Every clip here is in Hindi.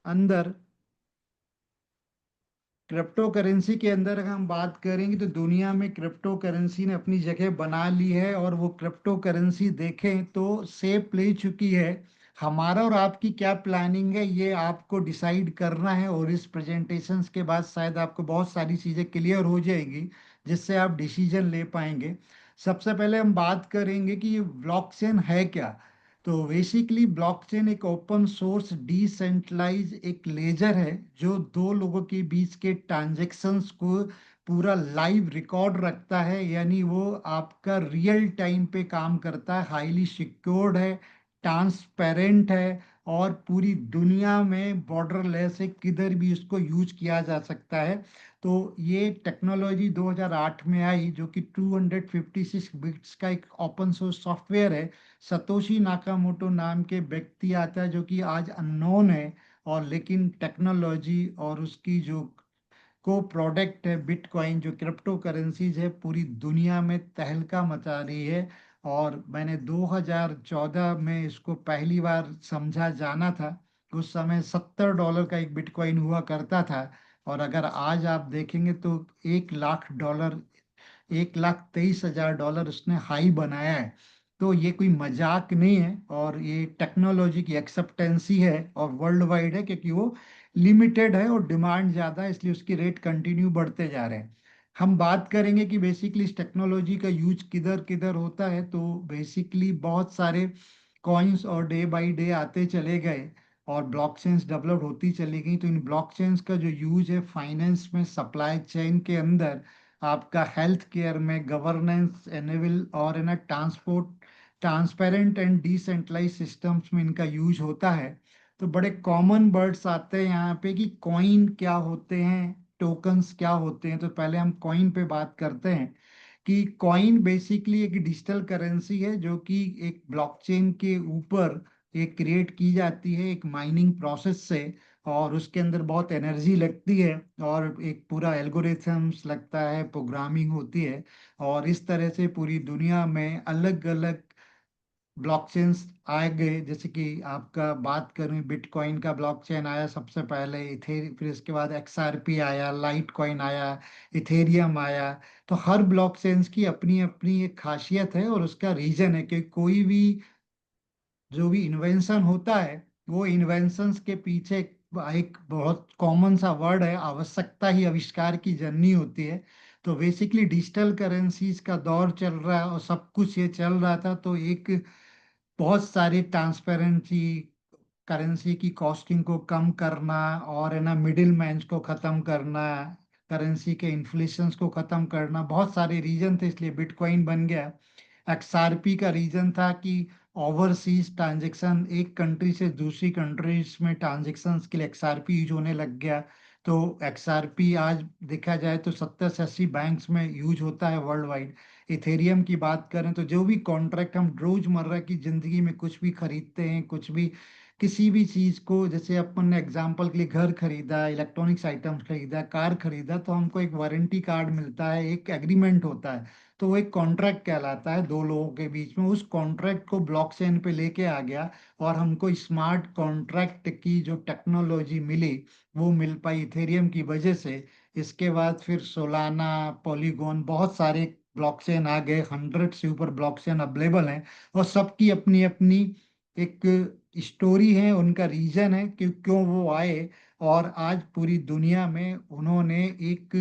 अंदर, क्रिप्टो करेंसी के अंदर अगर हम बात करेंगे तो दुनिया में क्रिप्टो करेंसी ने अपनी जगह बना ली है, और वो क्रिप्टो करेंसी देखें तो शेप ले चुकी है। हमारा और आपकी क्या प्लानिंग है ये आपको डिसाइड करना है, और इस प्रेजेंटेशंस के बाद शायद आपको बहुत सारी चीज़ें क्लियर हो जाएगी जिससे आप डिसीजन ले पाएंगे। सबसे पहले हम बात करेंगे कि ये ब्लॉकचेन है क्या। तो बेसिकली ब्लॉकचेन एक ओपन सोर्स डिसेंट्रलाइज एक लेजर है जो दो लोगों के बीच के ट्रांजैक्शंस को पूरा लाइव रिकॉर्ड रखता है, यानी वो आपका रियल टाइम पे काम करता है, हाईली सिक्योर्ड है, ट्रांसपेरेंट है, और पूरी दुनिया में बॉर्डरलेस है, किधर भी इसको यूज किया जा सकता है। तो ये टेक्नोलॉजी 2008 में आई, जो कि 256 बिट्स का एक ओपन सोर्स सॉफ्टवेयर है। सतोशी नाकामोटो नाम के व्यक्ति आता है जो कि आज अननोन है, और लेकिन टेक्नोलॉजी और उसकी जो को प्रोडक्ट है बिटकॉइन, जो क्रिप्टो करेंसीज है, पूरी दुनिया में तहलका मचा रही है। और मैंने 2014 में इसको पहली बार समझा जाना था। उस समय $70 का एक बिटकॉइन हुआ करता था, और अगर आज आप देखेंगे तो $1 लाख, 1,23,000 उसने हाई बनाया है। तो ये कोई मजाक नहीं है, और ये टेक्नोलॉजी की एक्सेप्टेंसी है और वर्ल्ड वाइड है, क्योंकि वो लिमिटेड है और डिमांड ज़्यादा है, इसलिए उसकी रेट कंटिन्यू बढ़ते जा रहे हैं। हम बात करेंगे कि बेसिकली इस टेक्नोलॉजी का यूज किधर किधर होता है। तो बेसिकली बहुत सारे कॉइन्स और डे बाय डे आते चले गए और ब्लॉकचेन्स डेवलप होती चली गई। तो इन ब्लॉकचेन्स का जो यूज है फाइनेंस में, सप्लाई चेन के अंदर, आपका हेल्थ केयर में, गवर्नेंस एनेबल और है ना transport, transparent and decentralise systems में इनका यूज होता है। तो बड़े कॉमन वर्ड्स आते हैं यहाँ पे कि कॉइन क्या होते हैं, टोकन्स क्या होते हैं। तो पहले हम कॉइन पे बात करते हैं कि कॉइन बेसिकली एक डिजिटल करेंसी है जो कि एक ब्लॉकचेन के ऊपर एक क्रिएट की जाती है एक माइनिंग प्रोसेस से, और उसके अंदर बहुत एनर्जी लगती है और एक पूरा एल्गोरिथम्स लगता है, प्रोग्रामिंग होती है। और इस तरह से पूरी दुनिया में अलग अलग ब्लॉकचेन्स आ गए। जैसे कि आपका बात करें, बिटकॉइन का ब्लॉकचेन आया सबसे पहले, इथेरी, फिर इसके बाद XRP आया, लाइट कॉइन आया, इथेरियम आया। तो हर ब्लॉकचेन्स की अपनी अपनी एक खासियत है और उसका रीजन है कि कोई भी जो भी इन्वेंशन होता है, वो इन्वेंशंस के पीछे एक बहुत कॉमन सा वर्ड है, आवश्यकता ही आविष्कार की जननी होती है। तो बेसिकली डिजिटल करेंसीज का दौर चल रहा है और सब कुछ ये चल रहा था। तो एक बहुत सारी ट्रांसपेरेंसी, करेंसी की कॉस्टिंग को कम करना, और है ना मिडिल मैन को खत्म करना, करेंसी के इन्फ्लेशंस को खत्म करना, बहुत सारे रीजन थे, इसलिए बिटकॉइन बन गया। XRP का रीजन था कि ओवरसीज ट्रांजेक्शन, एक कंट्री से दूसरी कंट्रीज में ट्रांजेक्शन के लिए XRP यूज होने लग गया। तो XRP आज देखा जाए तो 70 से 80 बैंक्स में यूज होता है वर्ल्ड वाइड। इथेरियम की बात करें तो जो भी कॉन्ट्रैक्ट हम रोजमर्रा की जिंदगी में कुछ भी खरीदते हैं, कुछ भी किसी भी चीज को, जैसे अपन ने एग्जांपल के लिए घर खरीदा, इलेक्ट्रॉनिक्स आइटम्स खरीदा, कार खरीदा, तो हमको एक वारंटी कार्ड मिलता है, एक एग्रीमेंट होता है। तो वो एक कॉन्ट्रैक्ट कहलाता है दो लोगों के बीच में। उस कॉन्ट्रैक्ट को ब्लॉकचेन पे लेके आ गया, और हमको स्मार्ट कॉन्ट्रैक्ट की जो टेक्नोलॉजी मिली वो मिल पाई इथेरियम की वजह से। इसके बाद फिर सोलाना, पॉलीगॉन, बहुत सारे ब्लॉकचेन आ गए, 100 से ऊपर ब्लॉकचेन अवेलेबल हैं, और सबकी अपनी अपनी एक स्टोरी है, उनका रीजन है कि क्यों वो आए। और आज पूरी दुनिया में उन्होंने एक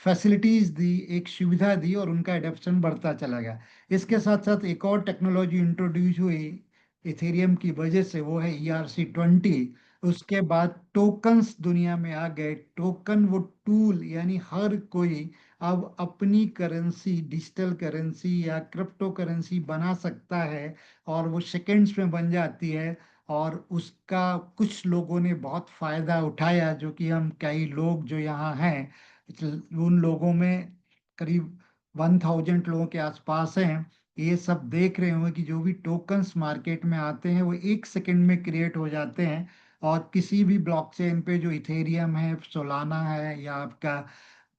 फैसिलिटीज दी, एक सुविधा दी, और उनका एडेप्शन बढ़ता चला गया। इसके साथ साथ एक और टेक्नोलॉजी इंट्रोड्यूस हुई इथेरियम की वजह से, वो है ERC-20। उसके बाद टोकन्स दुनिया में आ गए। टोकन वो टूल, यानी हर कोई अब अपनी करेंसी, डिजिटल करेंसी या क्रिप्टो करेंसी बना सकता है, और वो सेकेंड्स में बन जाती है। और उसका कुछ लोगों ने बहुत फायदा उठाया, जो कि हम कई लोग जो यहाँ हैं, उन लोगों में करीब 1000 लोगों के आसपास हैं, ये सब देख रहे होंगे कि जो भी टोकन्स मार्केट में आते हैं वो 1 सेकंड में क्रिएट हो जाते हैं। और किसी भी ब्लॉकचेन पे, जो इथेरियम है, सोलाना है, या आपका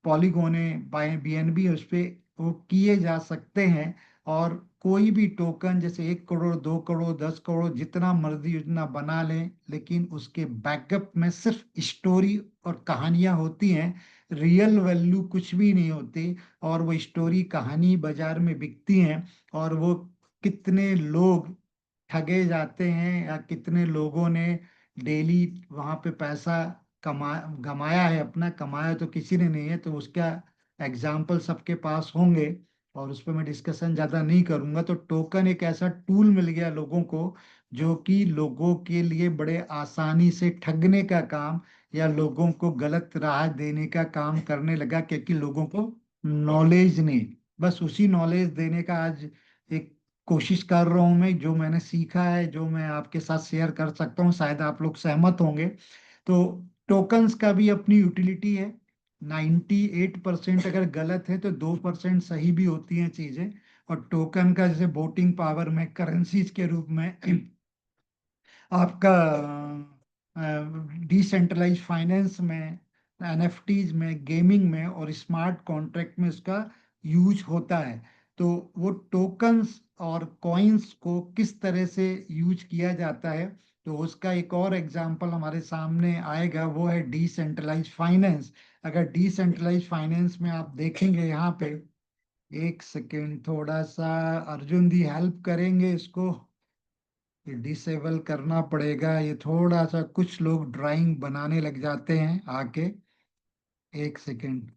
पॉलीगोन है, BNB है, उस पे वो किए जा सकते हैं। और कोई भी टोकन जैसे 1 करोड़, 2 करोड़, 10 करोड़, जितना मर्जी उतना बना लें, लेकिन उसके बैकअप में सिर्फ स्टोरी और कहानियां होती हैं। रियल वैल्यू कुछ भी नहीं होती। और वो स्टोरी कहानी बाजार में बिकती हैं। और वो कितने लोग ठगे जाते हैं, या कितने लोगों ने डेली वहां पे पैसा कमा गमाया है, अपना कमाया तो किसी ने नहीं है, तो उसका एग्जाम्पल सबके पास होंगे। और उस पर मैं डिस्कशन ज्यादा नहीं करूंगा। तो टोकन एक ऐसा टूल मिल गया लोगों को, जो कि लोगों के लिए बड़े आसानी से ठगने का काम या लोगों को गलत राह देने का काम करने लगा, क्योंकि लोगों को नॉलेज नहीं। बस उसी नॉलेज देने का आज एक कोशिश कर रहा हूं मैं, जो मैंने सीखा है, जो मैं आपके साथ शेयर कर सकता हूँ, शायद आप लोग सहमत होंगे। तो टोकन्स का भी अपनी यूटिलिटी है। 98% अगर गलत है तो 2% सही भी होती हैं चीजें। और टोकन का जैसे वोटिंग पावर में करेंसीज के रूप में आपका डिसेंट्रलाइज फाइनेंस में, एनएफटीज में, गेमिंग में और स्मार्ट कॉन्ट्रैक्ट में इसका यूज होता है। तो वो टोकन्स और कॉइन्स को किस तरह से यूज किया जाता है, तो उसका एक और एग्जांपल हमारे सामने आएगा, वो है डिसेंट्रलाइज फाइनेंस। अगर डिसेंट्रलाइज फाइनेंस में आप देखेंगे यहाँ पे, एक सेकेंड, थोड़ा सा अर्जुन दी हेल्प करेंगे इसको, ये डिसेबल करना पड़ेगा। ये थोड़ा सा कुछ लोग ड्राइंग बनाने लग जाते हैं आके। एक सेकेंड।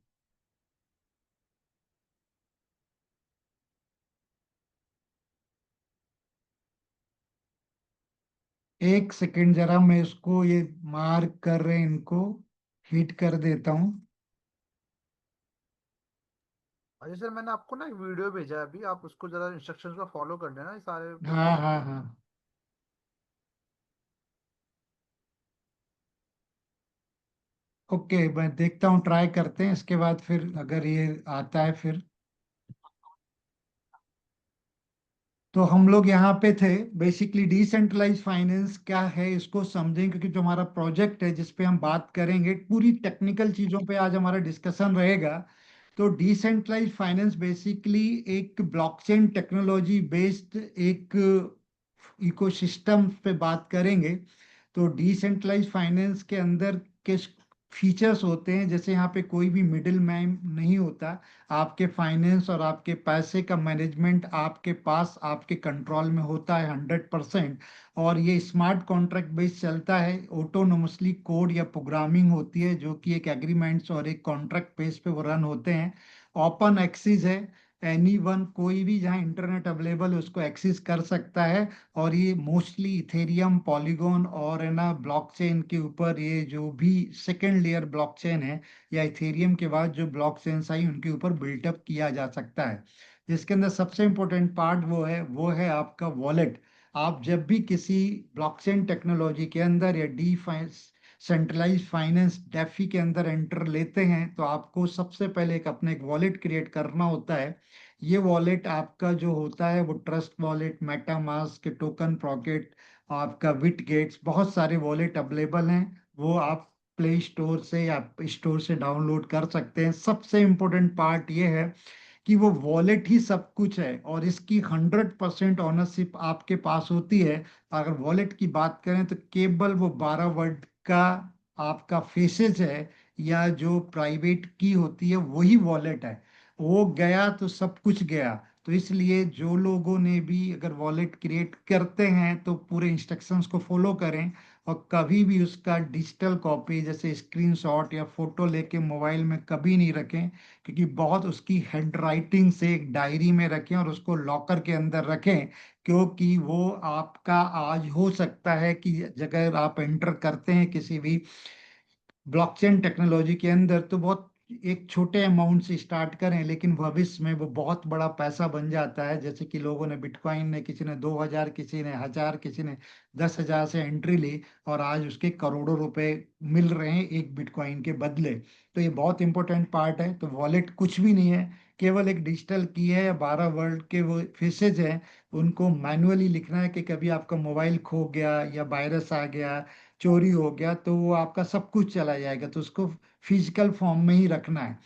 एक सेकेंड जरा, मैं इसको ये मार्क कर रहे हैं इनको, हिट कर देता हूँ। अजय सर, मैंने आपको ना एक वीडियो भेजा है अभी, आप उसको जरा इंस्ट्रक्शंस को फॉलो कर लेना, ये सारे हाँ बिल्कुल। हाँ हाँ। ओके, मैं देखता हूँ, ट्राई करते हैं, इसके बाद फिर अगर ये आता है फिर। तो हम लोग यहाँ पे थे। बेसिकली डिसेंट्रलाइज फाइनेंस क्या है इसको समझें, क्योंकि जो हमारा प्रोजेक्ट है जिस पे हम बात करेंगे, पूरी टेक्निकल चीजों पे आज हमारा डिस्कशन रहेगा। तो डिसेंट्रलाइज फाइनेंस बेसिकली एक ब्लॉकचेन टेक्नोलॉजी बेस्ड एक इकोसिस्टम पे बात करेंगे। तो डिसेंट्रलाइज फाइनेंस के अंदर के फीचर्स होते हैं, जैसे यहाँ पे कोई भी मिडिल मैन नहीं होता। आपके फाइनेंस और आपके पैसे का मैनेजमेंट आपके पास, आपके कंट्रोल में होता है 100%। और ये स्मार्ट कॉन्ट्रैक्ट बेस्ड चलता है, ऑटोनोमसली कोड या प्रोग्रामिंग होती है, जो कि एक एग्रीमेंट्स और एक कॉन्ट्रैक्ट बेस पे वो रन होते हैं। ओपन एक्सेस है, एनी वन, कोई भी जहाँ इंटरनेट अवेलेबल है उसको एक्सेस कर सकता है। और ये मोस्टली इथेरियम, पॉलीगॉन और है ना ब्लॉकचेन के ऊपर, ये जो भी सेकेंड लेयर ब्लॉकचेन है या इथेरियम के बाद जो ब्लॉकचेन आई उनके ऊपर बिल्टअप किया जा सकता है। जिसके अंदर सबसे इंपॉर्टेंट पार्ट वो है आपका वॉलेट। आप जब भी किसी ब्लॉकचेन टेक्नोलॉजी के अंदर या डी सेंट्रलाइज फाइनेंस डेफी के अंदर एंटर लेते हैं, तो आपको सबसे पहले एक अपने एक वॉलेट क्रिएट करना होता है। ये वॉलेट आपका जो होता है वो trust wallet, MetaMask, token pocket, आपका बिट गेट्स, बहुत सारे वॉलेट अवेलेबल हैं। वो आप प्ले स्टोर से या स्टोर से डाउनलोड कर सकते हैं। सबसे इम्पोर्टेंट पार्ट ये है कि वो वॉलेट ही सब कुछ है, और इसकी 100% ऑनरशिप आपके पास होती है। अगर वॉलेट की बात करें तो केवल वो 12 वर्ड का आपका फेसेस है, या जो प्राइवेट की होती है वही वॉलेट है। वो गया तो सब कुछ गया। तो इसलिए जो लोगों ने भी अगर वॉलेट क्रिएट करते हैं तो पूरे इंस्ट्रक्शंस को फॉलो करें। और कभी भी उसका डिजिटल कॉपी जैसे स्क्रीनशॉट या फोटो लेके मोबाइल में कभी नहीं रखें, क्योंकि बहुत उसकी हैंड राइटिंग से एक डायरी में रखें और उसको लॉकर के अंदर रखें। क्योंकि वो आपका आज हो सकता है कि अगर आप एंटर करते हैं किसी भी ब्लॉकचेन टेक्नोलॉजी के अंदर, तो बहुत एक छोटे अमाउंट से स्टार्ट करें, लेकिन भविष्य में वो बहुत बड़ा पैसा बन जाता है। जैसे कि लोगों ने बिटकॉइन ने, किसी ने 2,000, किसी ने 1,000, किसी ने 10,000 से एंट्री ली, और आज उसके करोड़ों रुपए मिल रहे हैं एक बिटकॉइन के बदले। तो ये बहुत इंपॉर्टेंट पार्ट है। तो वॉलेट कुछ भी नहीं है, केवल एक डिजिटल की है, या 12 वर्ड के वो फेसेज हैं। उनको मैनुअली लिखना है कि कभी आपका मोबाइल खो गया या वायरस आ गया, चोरी हो गया, तो वो आपका सब कुछ चला जाएगा। तो उसको फिजिकल फॉर्म में ही रखना है।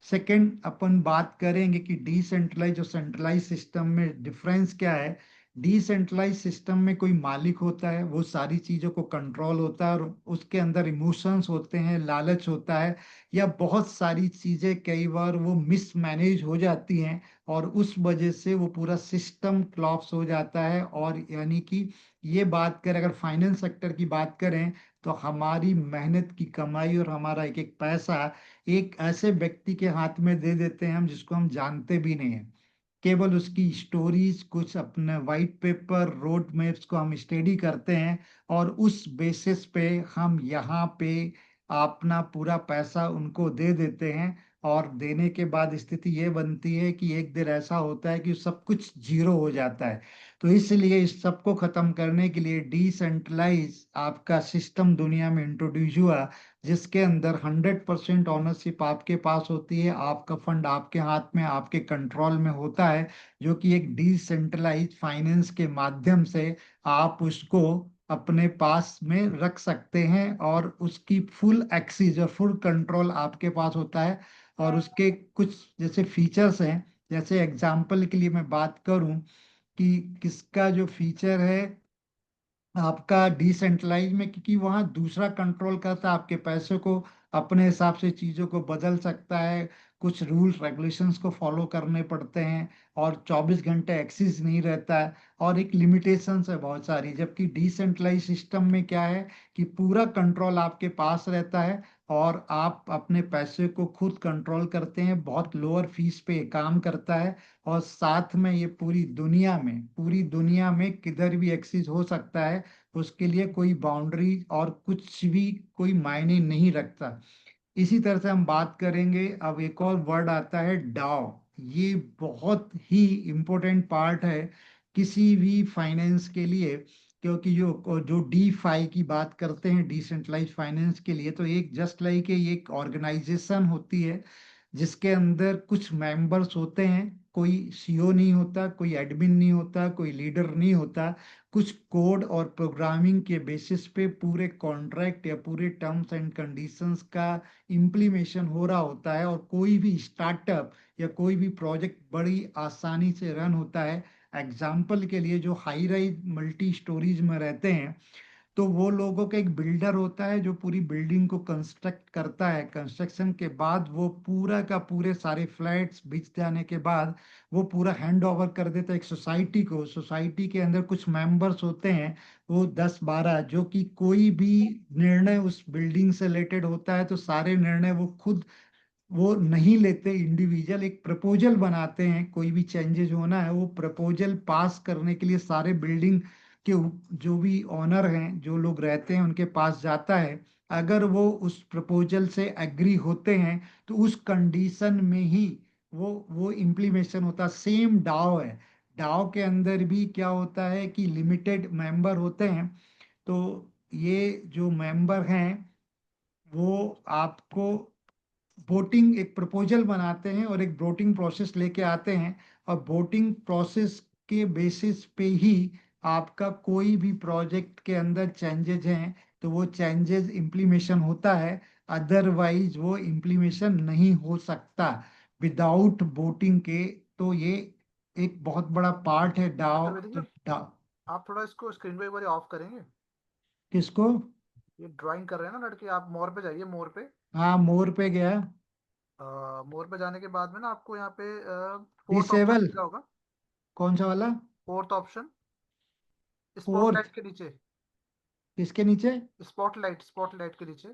सेकंड अपन बात करेंगे कि डिसेंट्रलाइज और सेंट्रलाइज सिस्टम में डिफरेंस क्या है। डिसेंट्रलाइज सिस्टम में कोई मालिक होता है, वो सारी चीजों को कंट्रोल होता है, और उसके अंदर इमोशंस होते हैं, लालच होता है, या बहुत सारी चीजें कई बार वो मिसमैनेज हो जाती हैं, और उस वजह से वो पूरा सिस्टम क्लॉप्स हो जाता है। और यानी कि ये बात करें, अगर फाइनेंस सेक्टर की बात करें, तो हमारी मेहनत की कमाई और हमारा एक एक पैसा एक ऐसे व्यक्ति के हाथ में दे देते हैं हम, जिसको हम जानते भी नहीं है। केवल उसकी स्टोरीज, कुछ अपने वाइट पेपर रोड मैप्स को हम स्टडी करते हैं, और उस बेसिस पे हम यहाँ पे अपना पूरा पैसा उनको दे देते हैं। और देने के बाद स्थिति ये बनती है कि एक दिन ऐसा होता है कि सब कुछ जीरो हो जाता है। तो इसलिए इस सब को खत्म करने के लिए डिसेंट्रलाइज आपका सिस्टम दुनिया में इंट्रोड्यूस हुआ, जिसके अंदर 100% ऑनरशिप आपके पास होती है, आपका फंड आपके हाथ में, आपके कंट्रोल में होता है, जो कि एक डिसेंट्रलाइज फाइनेंस के माध्यम से आप उसको अपने पास में रख सकते हैं, और उसकी फुल एक्सेस और फुल कंट्रोल आपके पास होता है। और उसके कुछ जैसे फीचर्स हैं, जैसे एग्जांपल के लिए मैं बात करूं कि किसका जो फीचर है आपका डिसेंट्रलाइज में, क्योंकि वहां दूसरा कंट्रोल करता है आपके पैसे को, अपने हिसाब से चीजों को बदल सकता है, कुछ रूल्स रेगुलेशंस को फॉलो करने पड़ते हैं, और 24 घंटे एक्सेस नहीं रहता है, और एक लिमिटेशंस है बहुत सारी। जबकि डिसेंट्रलाइज सिस्टम में क्या है कि पूरा कंट्रोल आपके पास रहता है, और आप अपने पैसे को खुद कंट्रोल करते हैं, बहुत लोअर फीस पे ये काम करता है। और साथ में ये पूरी दुनिया में किधर भी एक्सेस हो सकता है, उसके लिए कोई बाउंड्री और कुछ भी कोई मायने नहीं रखता। इसी तरह से हम बात करेंगे, अब एक और वर्ड आता है डाओ। ये बहुत ही इम्पोर्टेंट पार्ट है किसी भी फाइनेंस के लिए, क्योंकि जो जो डी फाई की बात करते हैं डिसेंट्रलाइज फाइनेंस के लिए, तो एक जस्ट लाइक एक ऑर्गेनाइजेशन होती है, जिसके अंदर कुछ मेंबर्स होते हैं। कोई सीईओ नहीं होता, कोई एडमिन नहीं होता, कोई लीडर नहीं होता। कुछ कोड और प्रोग्रामिंग के बेसिस पे पूरे कॉन्ट्रैक्ट या पूरे टर्म्स एंड कंडीशंस का इम्प्लीमेशन हो रहा होता है, और कोई भी स्टार्टअप या कोई भी प्रोजेक्ट बड़ी आसानी से रन होता है। एग्जाम्पल के लिए, जो हाई राइज मल्टी स्टोरीज में रहते हैं, तो वो लोगों का एक बिल्डर होता है जो पूरी बिल्डिंग को कंस्ट्रक्ट करता है। कंस्ट्रक्शन के बाद वो पूरा का पूरे सारे फ्लैट्स बिक जाने के बाद वो पूरा हैंड ओवर कर देता है एक सोसाइटी को। सोसाइटी के अंदर कुछ मेंबर्स होते हैं, वो 10-12, जो कि कोई भी निर्णय उस बिल्डिंग से रिलेटेड होता है तो सारे निर्णय वो खुद वो नहीं लेते, इंडिविजुअल एक प्रपोजल बनाते हैं। कोई भी चेंजेस होना है, वो प्रपोजल पास करने के लिए सारे बिल्डिंग के जो भी ऑनर हैं, जो लोग रहते हैं, उनके पास जाता है। अगर वो उस प्रपोजल से एग्री होते हैं, तो उस कंडीशन में ही वो इम्प्लीमेशन होता। सेम डाओ है। डाओ के अंदर भी क्या होता है कि लिमिटेड मेंबर होते हैं। तो ये जो मेंबर हैं, वो आपको वोटिंग एक प्रपोजल बनाते हैं और एक वोटिंग प्रोसेस लेके आते हैं, और वोटिंग प्रोसेस के बेसिस पे ही आपका कोई भी प्रोजेक्ट के अंदर चेंजेस हैं तो वो चेंजेस इम्प्लीमेशन होता है। अदरवाइज वो इम्प्लीमेशन नहीं हो सकता विदाउट वोटिंग के। तो ये एक बहुत बड़ा पार्ट है अच्छा डाओ। वैदिक तो सर, डाओ आप थोड़ा इसको स्क्रीन पे एक बार ऑफ करेंगे? किसको? ये ड्राइंग कर रहे हैं ना लड़के, आप मोर पे जाइए, मोर पे। हाँ, मोर पे गया। मोर पे जाने के बाद में ना आपको यहाँ पे फोर्थ ऑप्शन डिसेबल। दिख रहा होगा। कौन सा वाला? Fourth option fourth? स्पॉटलाइट के नीचे। किसके नीचे? स्पॉटलाइट के नीचे।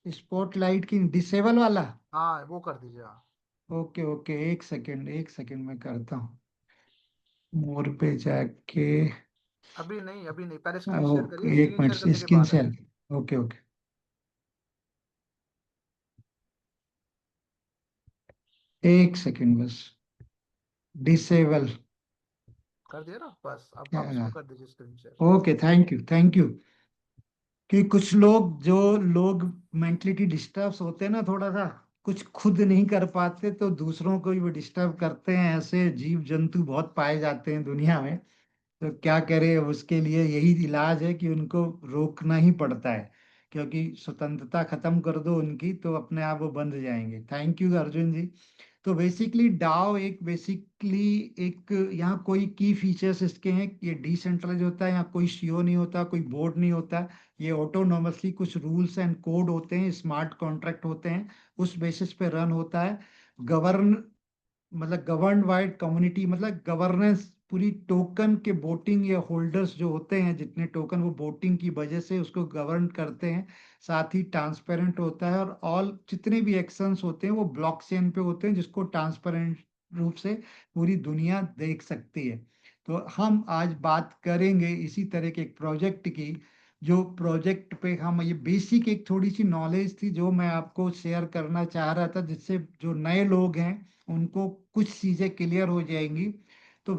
स्पॉटलाइट की डिसेबल वाला? हाँ वो कर दीजिए, हाँ। ओके ओके, एक सेकंड में करता हूँ। मोर पे जाके। अभी नहीं, पहले स्क्रीन शेयर करिए, ओके, एक स्क्रीन मिनट, शेयर करने के स्क्रीन बाद है। शेयर। ओके ओके, एक सेकंड बस। डिसेबल। कर दिया ना, बस अब आप इसको कर दीजिए screen share. Okay, thank you thank you. कि कुछ लोग, जो लोग मेंटलिटी डिस्टर्ब होते हैं ना थोड़ा सा, कुछ खुद नहीं कर पाते तो दूसरों को भी वो डिस्टर्ब करते हैं। ऐसे जीव जंतु बहुत पाए जाते हैं दुनिया में। तो क्या करें, उसके लिए यही इलाज है कि उनको रोकना ही पड़ता है, क्योंकि स्वतंत्रता खत्म कर दो उनकी तो अपने आप वो बंद जाएंगे। थैंक यू अर्जुन जी। तो बेसिकली डाओ एक बेसिकली एक यहाँ कोई की फीचर्स इसके हैं कि ये डिसेंट्रलाइज होता है, यहाँ कोई सीईओ नहीं होता, कोई बोर्ड नहीं होता। ये ऑटोनोमसली कुछ रूल्स एंड कोड होते हैं, स्मार्ट कॉन्ट्रैक्ट होते हैं, उस बेसिस पे रन होता है। गवर्न मतलब गवर्न वाइड कम्युनिटी, मतलब गवर्नेंस पूरी टोकन के वोटिंग या होल्डर्स जो होते हैं, जितने टोकन वो वोटिंग की वजह से उसको गवर्न करते हैं। साथ ही ट्रांसपेरेंट होता है, और ऑल जितने भी एक्शंस होते हैं वो ब्लॉकचेन पे होते हैं, जिसको ट्रांसपेरेंट रूप से पूरी दुनिया देख सकती है। तो हम आज बात करेंगे इसी तरह के एक प्रोजेक्ट की, जो प्रोजेक्ट पे हम ये बेसिक एक थोड़ी सी नॉलेज थी जो मैं आपको शेयर करना चाह रहा था, जिससे जो नए लोग हैं उनको कुछ चीजें क्लियर हो जाएंगी। तो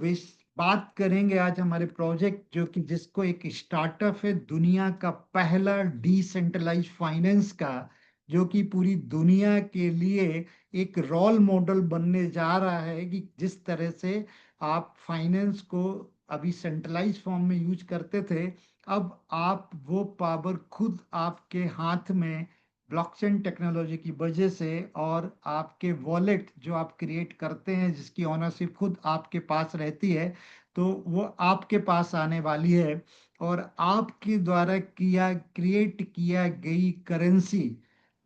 बात करेंगे आज हमारे प्रोजेक्ट जो कि जिसको एक स्टार्टअप है दुनिया का पहला डिसेंट्रलाइज फाइनेंस का, जो कि पूरी दुनिया के लिए एक रोल मॉडल बनने जा रहा है कि जिस तरह से आप फाइनेंस को अभी सेंट्रलाइज फॉर्म में यूज करते थे, अब आप वो पावर खुद आपके हाथ में ब्लॉकचेन टेक्नोलॉजी की वजह से, और आपके वॉलेट जो आप क्रिएट करते हैं जिसकी ऑनरशिप खुद आपके पास रहती है, तो वो आपके पास आने वाली है। और आपके द्वारा किया क्रिएट किया गई करेंसी,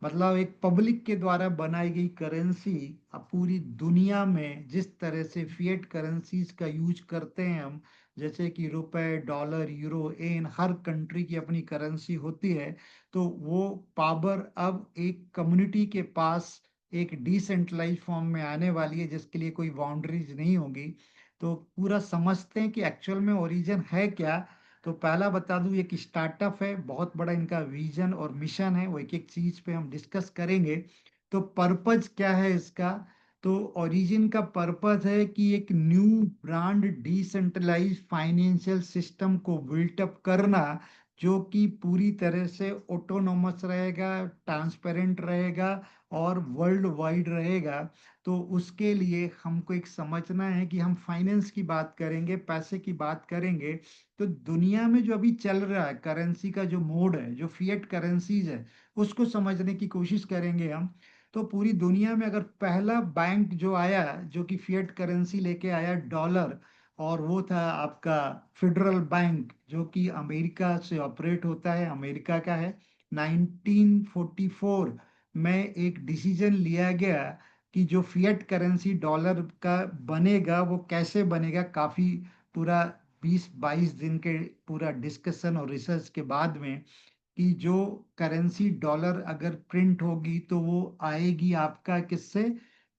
मतलब एक पब्लिक के द्वारा बनाई गई करेंसी, अब पूरी दुनिया में जिस तरह से फिएट करेंसीज का यूज करते हैं हम, जैसे कि रुपए, डॉलर, यूरो, एन, हर कंट्री की अपनी करेंसी होती है, तो वो पावर अब एक कम्युनिटी के पास एक डिसेंट्रलाइज फॉर्म में आने वाली है, जिसके लिए कोई बाउंड्रीज नहीं होगी। तो पूरा समझते हैं कि एक्चुअल में ओरिजिन है क्या। तो पहला बता दूं, एक स्टार्टअप है, बहुत बड़ा इनका विजन और मिशन है, वो एक एक चीज पे हम डिस्कस करेंगे। तो पर्पज क्या है इसका। तो ओरिजिन का पर्पज है कि एक new brand decentralise financial system को बिल्टअप करना, जो कि पूरी तरह से ऑटोनोमस रहेगा, ट्रांसपेरेंट रहेगा और वर्ल्ड वाइड रहेगा। तो उसके लिए हमको एक समझना है कि हम फाइनेंस की बात करेंगे, पैसे की बात करेंगे, तो दुनिया में जो अभी चल रहा है करेंसी का जो मोड है, जो फिएट करेंसीज है, उसको समझने की कोशिश करेंगे हम। तो पूरी दुनिया में अगर पहला बैंक जो आया जो कि फिएट करेंसी लेके आया डॉलर, और वो था आपका फेडरल बैंक, जो कि अमेरिका से ऑपरेट होता है, अमेरिका का है। 1944 में एक डिसीजन लिया गया कि जो फिएट करेंसी डॉलर का बनेगा वो कैसे बनेगा। काफी पूरा 20-22 दिन के पूरा डिस्कशन और रिसर्च के बाद में, कि जो करेंसी डॉलर अगर प्रिंट होगी तो वो आएगी आपका किससे,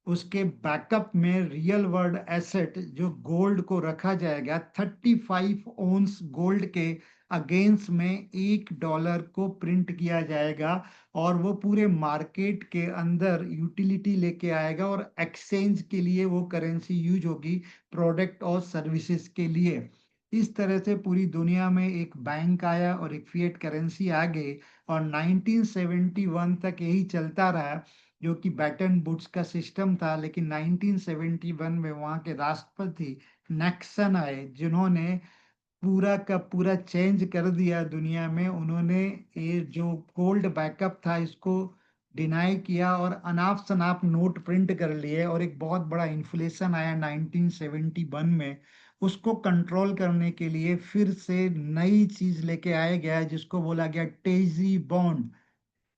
उसके बैकअप में रियल वर्ल्ड एसेट जो गोल्ड को रखा जाएगा, 35 ओंस गोल्ड के अगेंस्ट में $1 को प्रिंट किया जाएगा। और वो पूरे मार्केट के अंदर यूटिलिटी लेके आएगा, और एक्सचेंज के लिए वो करेंसी यूज होगी, प्रोडक्ट और सर्विसेज के लिए। इस तरह से पूरी दुनिया में एक बैंक आया और एक फिएट करेंसी आ गई, और 1971 तक यही चलता रहा, जो कि बैटन वुड्स का सिस्टम था। लेकिन 1971 में वहाँ के राष्ट्रपति नैक्सन आए, जिन्होंने पूरा का पूरा चेंज कर दिया दुनिया में। उन्होंने ये जो गोल्ड बैकअप था इसको डिनाई किया, और अनाप शनाप नोट प्रिंट कर लिए, और एक बहुत बड़ा इन्फ्लेशन आया 1971 में। उसको कंट्रोल करने के लिए फिर से नई चीज लेके आया गया, जिसको बोला गया टेजी बॉन्ड।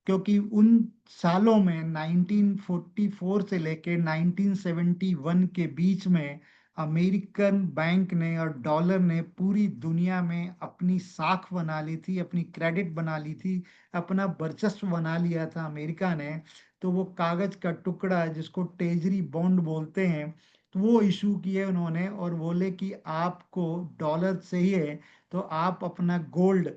क्योंकि उन सालों में 1944 से लेकर 1971 के बीच में अमेरिकन बैंक ने और डॉलर ने पूरी दुनिया में अपनी साख बना ली थी, अपनी क्रेडिट बना ली थी, अपना वर्चस्व बना लिया था अमेरिका ने। तो वो कागज का टुकड़ा जिसको ट्रेजरी बॉन्ड बोलते हैं, तो वो इशू किए उन्होंने, और बोले कि आपको डॉलर चाहिए तो आप अपना गोल्ड,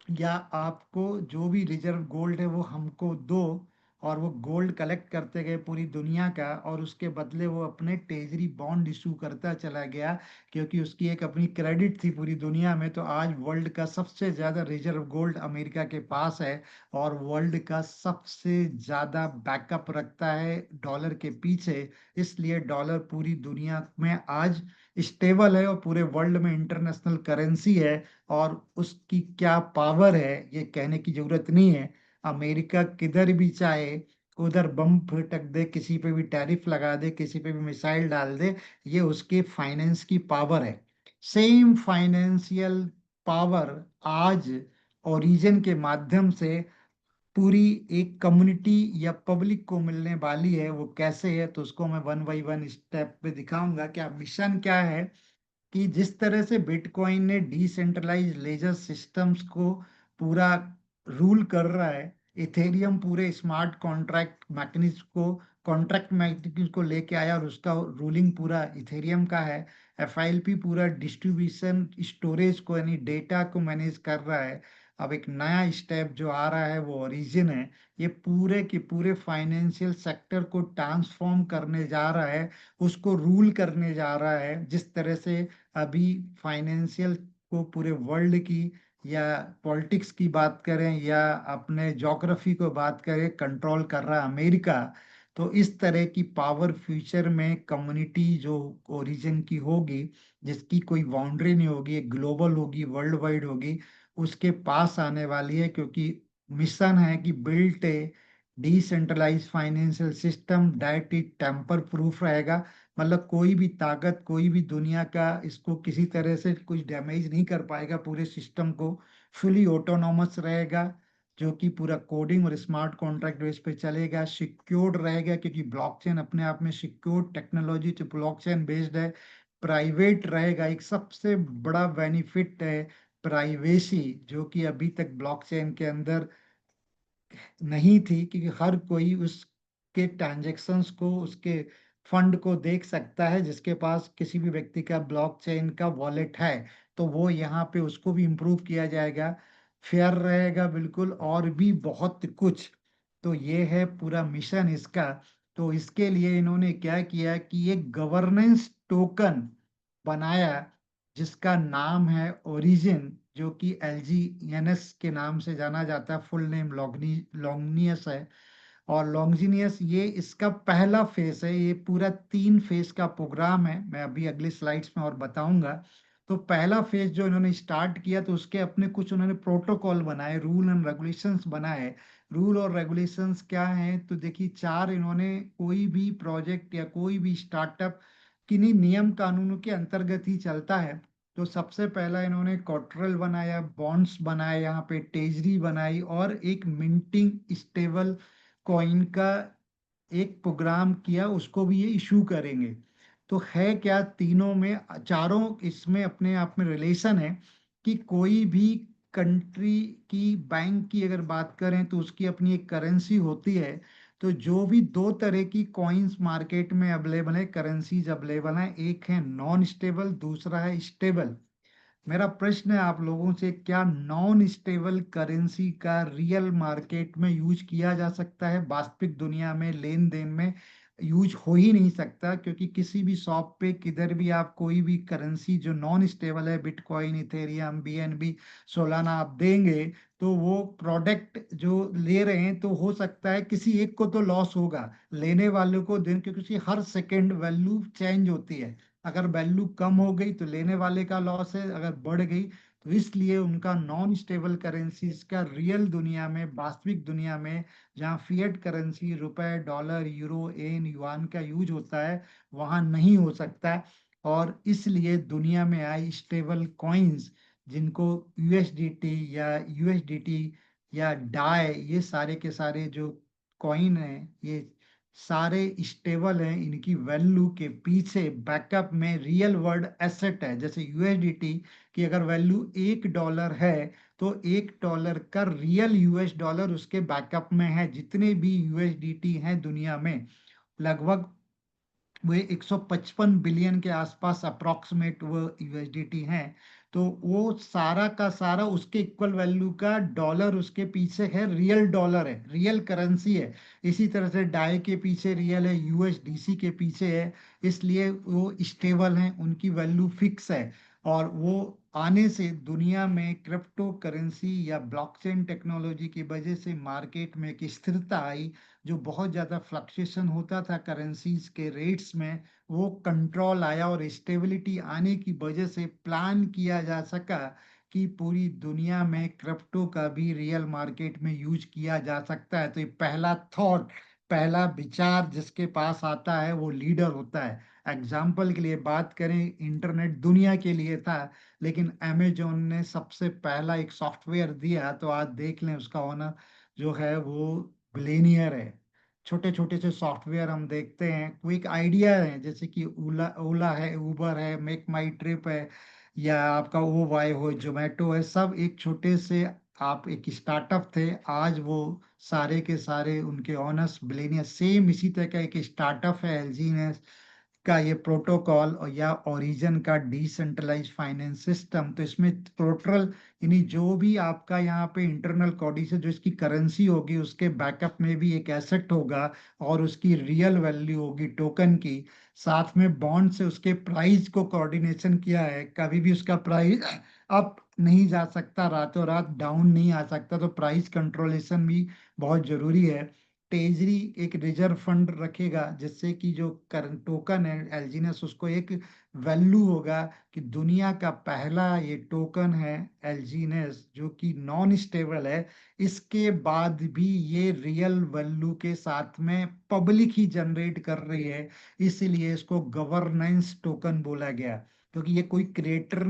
या आपको जो भी रिजर्व गोल्ड है वो हमको दो। और वो गोल्ड कलेक्ट करते गए पूरी दुनिया का, और उसके बदले वो अपने ट्रेजरी बॉन्ड इशू करता चला गया, क्योंकि उसकी एक अपनी क्रेडिट थी पूरी दुनिया में। तो आज वर्ल्ड का सबसे ज्यादा रिजर्व गोल्ड अमेरिका के पास है, और वर्ल्ड का सबसे ज्यादा बैकअप रखता है डॉलर के पीछे। इसलिए डॉलर पूरी दुनिया में आज स्टेबल है और पूरे वर्ल्ड में इंटरनेशनल करेंसी है, और उसकी क्या पावर है ये कहने की जरूरत नहीं है। अमेरिका किधर भी चाहे उधर बम फटक दे, किसी पे भी टैरिफ लगा दे, किसी पे भी मिसाइल डाल दे, ये उसके फाइनेंस की पावर है। सेम फाइनेंशियल पावर आज ओरिजिन के माध्यम से पूरी एक कम्युनिटी या पब्लिक को मिलने वाली है। वो कैसे है तो उसको मैं वन बाई वन स्टेप पे दिखाऊंगा। क्या मिशन क्या है कि जिस तरह से बिटकॉइन ने डिसेंट्रलाइज लेजर सिस्टम्स को पूरा रूल कर रहा है, इथेरियम पूरे स्मार्ट कॉन्ट्रैक्ट मैकेनिज्म को लेके आया और उसका रूलिंग पूरा इथेरियम का है। एफआईएलपी पूरा डिस्ट्रीब्यूशन स्टोरेज को यानी डेटा को मैनेज कर रहा है। अब एक नया स्टेप जो आ रहा है वो ओरिजिन है। ये पूरे के पूरे फाइनेंशियल सेक्टर को ट्रांसफॉर्म करने जा रहा है, उसको रूल करने जा रहा है। जिस तरह से अभी फाइनेंशियल को पूरे वर्ल्ड की या पॉलिटिक्स की बात करें या अपने ज्योग्राफी को बात करें कंट्रोल कर रहा है अमेरिका, तो इस तरह की पावर फ्यूचर में कम्युनिटी जो ओरिजिन की होगी, जिसकी कोई बाउंड्री नहीं होगी, ग्लोबल होगी, वर्ल्ड वाइड होगी, उसके पास आने वाली है। क्योंकि मिशन है कि built a decentralise financial system that is tamper proof रहेगा। मतलब कोई भी ताकत, कोई भी दुनिया का इसको किसी तरह से कुछ डैमेज नहीं कर पाएगा। पूरे सिस्टम को फुली ऑटोनॉमस रहेगा, जो कि पूरा कोडिंग और स्मार्ट कॉन्ट्रैक्ट बेस पे चलेगा। सिक्योर्ड रहेगा क्योंकि ब्लॉकचेन अपने आप में सिक्योर्ड टेक्नोलॉजी तो ब्लॉकचेन बेस्ड है। प्राइवेट रहेगा, एक सबसे बड़ा बेनिफिट है प्राइवेसी, जो कि अभी तक ब्लॉकचेन के अंदर नहीं थी, क्योंकि हर कोई उसके ट्रांजैक्शंस को, उसके फंड को देख सकता है। जिसके पास किसी भी व्यक्ति का ब्लॉकचेन का वॉलेट है तो वो यहाँ पे उसको भी इम्प्रूव किया जाएगा, फेयर रहेगा बिल्कुल, और भी बहुत कुछ। तो ये है पूरा मिशन इसका। तो इसके लिए इन्होंने क्या किया कि एक गवर्नेंस टोकन बनाया जिसका नाम है ओरिजिन, जो कि LGNS के नाम से जाना जाता है। फुल नेम लॉन्गिनियस है। और लॉन्जिनियस ये इसका पहला फेस है। ये पूरा 3 फेज का प्रोग्राम है, मैं अभी अगली स्लाइड्स में और बताऊंगा। तो पहला फेज जो इन्होंने स्टार्ट किया तो उसके अपने कुछ उन्होंने प्रोटोकॉल बनाए, रूल एंड रेगुलेशंस बनाए। रूल और रेगुलेशंस क्या हैं तो देखिए, 4 इन्होंने, कोई भी प्रोजेक्ट या कोई भी स्टार्टअप किन्हीं नियम कानूनों के अंतर्गत ही चलता है। तो सबसे पहला इन्होंने कॉटरल बनाया, बॉन्ड्स बनाए, यहाँ पे ट्रेजरी बनाई, और एक मिंटिंग स्टेबल कॉइन का एक प्रोग्राम किया, उसको भी ये इशू करेंगे। तो है क्या, तीनों में, चारों इसमें अपने आप में रिलेशन है कि कोई भी कंट्री की बैंक की अगर बात करें तो उसकी अपनी एक करेंसी होती है। तो जो भी 2 तरह की कॉइन्स मार्केट में अवेलेबल है, करेंसीज अवेलेबल है, एक है नॉन स्टेबल, दूसरा है स्टेबल। मेरा प्रश्न है आप लोगों से, क्या नॉन स्टेबल करेंसी का रियल मार्केट में यूज किया जा सकता है? वास्तविक दुनिया में लेन देन में यूज हो ही नहीं सकता, क्योंकि किसी भी शॉप पे किधर भी आप कोई भी करेंसी जो नॉन स्टेबल है, बिटकॉइन, इथेरियम, BNB, सोलाना आप देंगे तो वो प्रोडक्ट जो ले रहे हैं तो हो सकता है किसी एक को तो लॉस होगा, लेने वाले को दिन, क्योंकि हर सेकेंड वैल्यू चेंज होती है। अगर वैल्यू कम हो गई तो लेने वाले का लॉस है, अगर बढ़ गई तो इसलिए उनका नॉन स्टेबल करेंसीज का रियल दुनिया में, वास्तविक दुनिया में, जहाँ फिएट करेंसी रुपए, डॉलर, यूरो, येन, युआन का यूज होता है, वहाँ नहीं हो सकता है। और इसलिए दुनिया में आई स्टेबल कॉइन्स, जिनको यूएसडीटी या डाई, ये सारे के सारे जो कॉइन हैं, ये सारे स्टेबल हैं। इनकी वैल्यू के पीछे बैकअप में रियल वर्ल्ड एसेट है। जैसे यूएसडीटी की अगर वैल्यू $1 है तो $1 का रियल US डॉलर उसके बैकअप में है। जितने भी यूएसडीटी हैं दुनिया में, लगभग वो 155 बिलियन के आसपास अप्रोक्सीमेट वो यूएसडीटी हैं। तो वो सारा का सारा उसके इक्वल वैल्यू का डॉलर उसके पीछे है, रियल डॉलर है, रियल करेंसी है। इसी तरह से डाई के पीछे रियल है, USDC के पीछे है। इसलिए वो स्टेबल हैं, उनकी वैल्यू फिक्स है। और वो आने से दुनिया में क्रिप्टो करेंसी या ब्लॉकचेन टेक्नोलॉजी की वजह से मार्केट में एक स्थिरता आई। जो बहुत ज़्यादा फ्लक्चुएशन होता था करेंसीज के रेट्स में, वो कंट्रोल आया, और स्टेबिलिटी आने की वजह से प्लान किया जा सका कि पूरी दुनिया में क्रिप्टो का भी रियल मार्केट में यूज किया जा सकता है। तो ये पहला थॉट, पहला विचार जिसके पास आता है वो लीडर होता है। एग्जाम्पल के लिए बात करें, इंटरनेट दुनिया के लिए था, लेकिन अमेजोन ने सबसे पहला एक सॉफ्टवेयर दिया, तो आज देख लें उसका ओनर जो है वो बिलियनियर है। छोटे छोटे से सॉफ्टवेयर हम देखते हैं, कोई एक आइडिया है, जैसे कि ओला ओला है, उबर है, मेक माई ट्रिप है, या आपका ओ वाई हो, जोमेटो है, सब एक छोटे से आप एक स्टार्टअप थे। आज वो सारे के सारे उनके ऑनर्स बिलियनियर। सेम इसी तरह का एक स्टार्टअप है एलजी ने का ये प्रोटोकॉल, और या ओरिजिन का डिसेंट्रलाइज फाइनेंस सिस्टम। तो इसमें टोटल, यानी जो भी आपका यहाँ पे इंटरनल कोडी से जो इसकी करेंसी होगी, उसके बैकअप में भी एक एसेट होगा, और उसकी रियल वैल्यू होगी टोकन की। साथ में बॉन्ड से उसके प्राइस को कोऑर्डिनेशन किया है, कभी भी उसका प्राइस अप नहीं जा सकता, रातों रात डाउन नहीं आ सकता, तो प्राइस कंट्रोलेशन भी बहुत जरूरी है। ट्रेजरी एक रिजर्व फंड रखेगा, जिससे कि जो करंट टोकन है एलजीनेस, उसको एक वैल्यू होगा कि दुनिया का पहला ये टोकन है एलजीनेस, जो कि नॉन स्टेबल है। इसके बाद भी ये रियल वैल्यू के साथ में पब्लिक ही जनरेट कर रही है, इसलिए इसको गवर्नेंस टोकन बोला गया। क्योंकि ये कोई क्रिएटर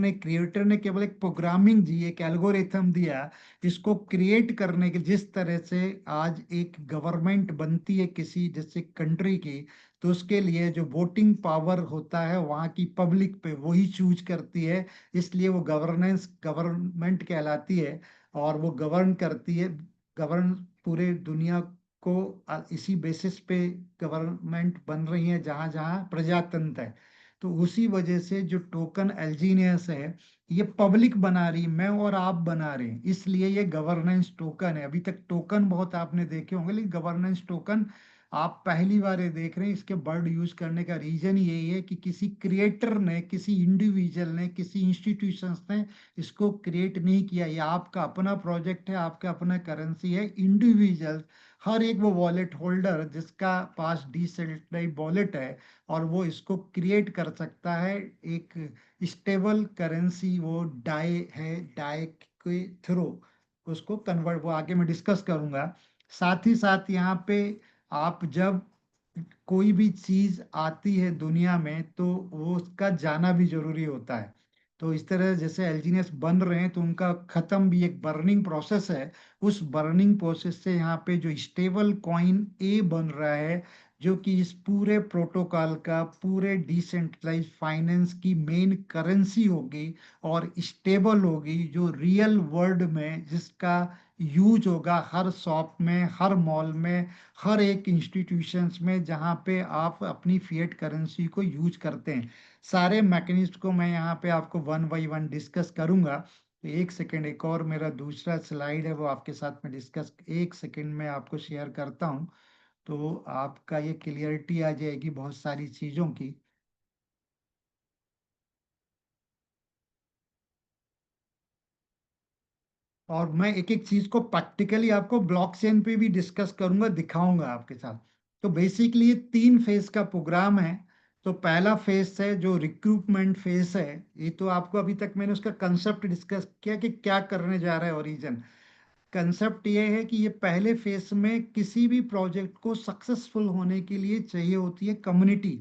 ने केवल एक प्रोग्रामिंग दी, एक एल्गोरिथम दिया इसको क्रिएट करने के। जिस तरह से आज एक गवर्नमेंट बनती है किसी जैसे कंट्री की, तो उसके लिए जो वोटिंग पावर होता है वहाँ की पब्लिक पे, वही चूज करती है। इसलिए वो गवर्नमेंट कहलाती है, और वो गवर्न करती है, गवर्न पूरे दुनिया को। इसी बेसिस पे गवर्नमेंट बन रही है जहाँ जहाँ प्रजातंत्र है। तो उसी वजह से जो टोकन एलजीनियस है, ये पब्लिक बना रही, मैं और आप बना रहे हैं, इसलिए ये गवर्नेंस टोकन है। अभी तक टोकन बहुत आपने देखे होंगे, लेकिन गवर्नेंस टोकन आप पहली बार ये देख रहे हैं। इसके वर्ड यूज करने का रीजन यही है कि किसी क्रिएटर ने, किसी इंडिविजुअल ने, किसी इंस्टीट्यूशंस ने इसको क्रिएट नहीं किया। ये आपका अपना प्रोजेक्ट है, आपका अपना करेंसी है। इंडिविजुअल, हर एक वो वॉलेट होल्डर जिसका पास डिसेंट्रलाइज्ड वॉलेट है, और वो इसको क्रिएट कर सकता है। एक स्टेबल करेंसी वो डाई है, डाई के थ्रू उसको कन्वर्ट, वो आगे मैं डिस्कस करूंगा। साथ ही साथ यहाँ पे आप जब कोई भी चीज आती है दुनिया में, तो वो उसका जाना भी जरूरी होता है। तो इस तरह जैसे एल्जीनियस बन रहे हैं, तो उनका खत्म भी एक बर्निंग प्रोसेस है। उस बर्निंग प्रोसेस से यहाँ पे जो स्टेबल कॉइन ए बन रहा है, जो कि इस पूरे प्रोटोकॉल का, पूरे डिसेंट्रलाइज फाइनेंस की मेन करेंसी होगी, और स्टेबल होगी, जो रियल वर्ल्ड में जिसका यूज होगा हर शॉप में, हर मॉल में, हर एक इंस्टीट्यूशंस में जहाँ पे आप अपनी फिएट करेंसी को यूज करते हैं। सारे मैकेनिज्म को मैं यहाँ पे आपको वन बाई वन डिस्कस करूंगा। तो एक सेकेंड, एक और मेरा दूसरा स्लाइड है वो आपके साथ में डिस्कस, एक सेकेंड में आपको शेयर करता हूँ, तो आपका ये क्लियरिटी आ जाएगी बहुत सारी चीज़ों की। और मैं एक एक चीज को प्रैक्टिकली आपको ब्लॉकचेन पे भी डिस्कस करूंगा, दिखाऊंगा आपके साथ। तो बेसिकली ये 3 फेज का प्रोग्राम है। तो पहला फेज है जो रिक्रूटमेंट फेज है। ये तो आपको अभी तक मैंने उसका कंसेप्ट डिस्कस किया कि क्या करने जा रहा है ओरिजिन। कंसेप्ट ये है कि ये पहले फेज में किसी भी प्रोजेक्ट को सक्सेसफुल होने के लिए चाहिए होती है कम्युनिटी।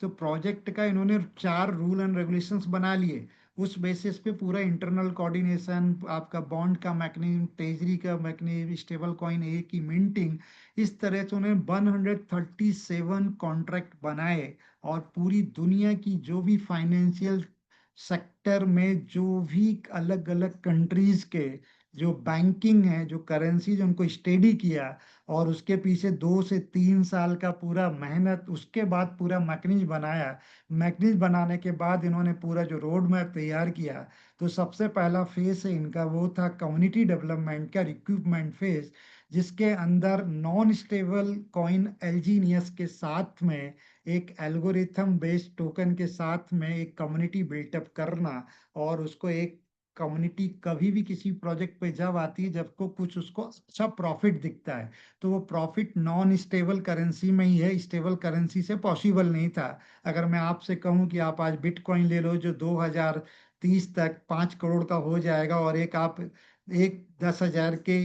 तो प्रोजेक्ट का इन्होंने 4 रूल एंड रेगुलेशंस बना लिए। उस बेसिस पे पूरा इंटरनल कोऑर्डिनेशन, आपका बॉन्ड का मैकेनिज्म, ट्रेजरी का मैकेनिज्म, स्टेबल कॉइन ए की मिंटिंग, इस तरह से उन्होंने 137 कॉन्ट्रैक्ट बनाए। और पूरी दुनिया की जो भी फाइनेंशियल सेक्टर में जो भी अलग अलग कंट्रीज के जो बैंकिंग है, जो करेंसी जो उनको स्टडी किया, और उसके पीछे 2 से 3 साल का पूरा मेहनत, उसके बाद पूरा मैकेनिज्म बनाया। मैकेनिज्म बनाने के बाद इन्होंने पूरा जो रोड मैप तैयार किया, तो सबसे पहला फेज है इनका वो था कम्युनिटी डेवलपमेंट का रिक्रूटमेंट फेज, जिसके अंदर नॉन स्टेबल कॉइन एलजीनियस के साथ में एक एल्गोरिथम बेस्ड टोकन के साथ में एक कम्युनिटी बिल्टअप करना, और उसको एक कम्युनिटी कभी भी किसी प्रोजेक्ट पे जब आती है जब को कुछ उसको अच्छा प्रॉफिट दिखता है, तो वो प्रॉफिट नॉन स्टेबल करेंसी में ही है, स्टेबल करेंसी से पॉसिबल नहीं था। अगर मैं आपसे कहूं कि आप आज बिटकॉइन ले लो जो 2030 तक 5 करोड़ का हो जाएगा, और एक आप एक 10,000 के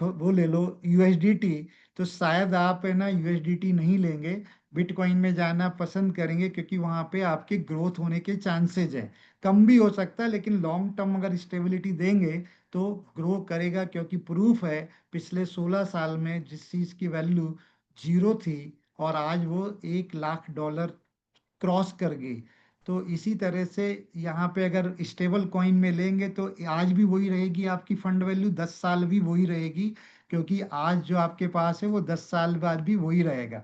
वो ले लो यूएसडीटी, तो शायद आप है ना यूएसडीटी नहीं लेंगे, बिटकॉइन में जाना पसंद करेंगे, क्योंकि वहां पे आपके ग्रोथ होने के चांसेज है। कम भी हो सकता है, लेकिन लॉन्ग टर्म अगर स्टेबिलिटी देंगे तो ग्रो करेगा, क्योंकि प्रूफ है पिछले 16 साल में जिस चीज की वैल्यू जीरो थी, और आज वो 1 लाख डॉलर क्रॉस कर गई। तो इसी तरह से यहाँ पे अगर स्टेबल कॉइन में लेंगे तो आज भी वही रहेगी आपकी फंड वैल्यू, 10 साल भी वही रहेगी, क्योंकि आज जो आपके पास है वो 10 साल बाद भी वही रहेगा।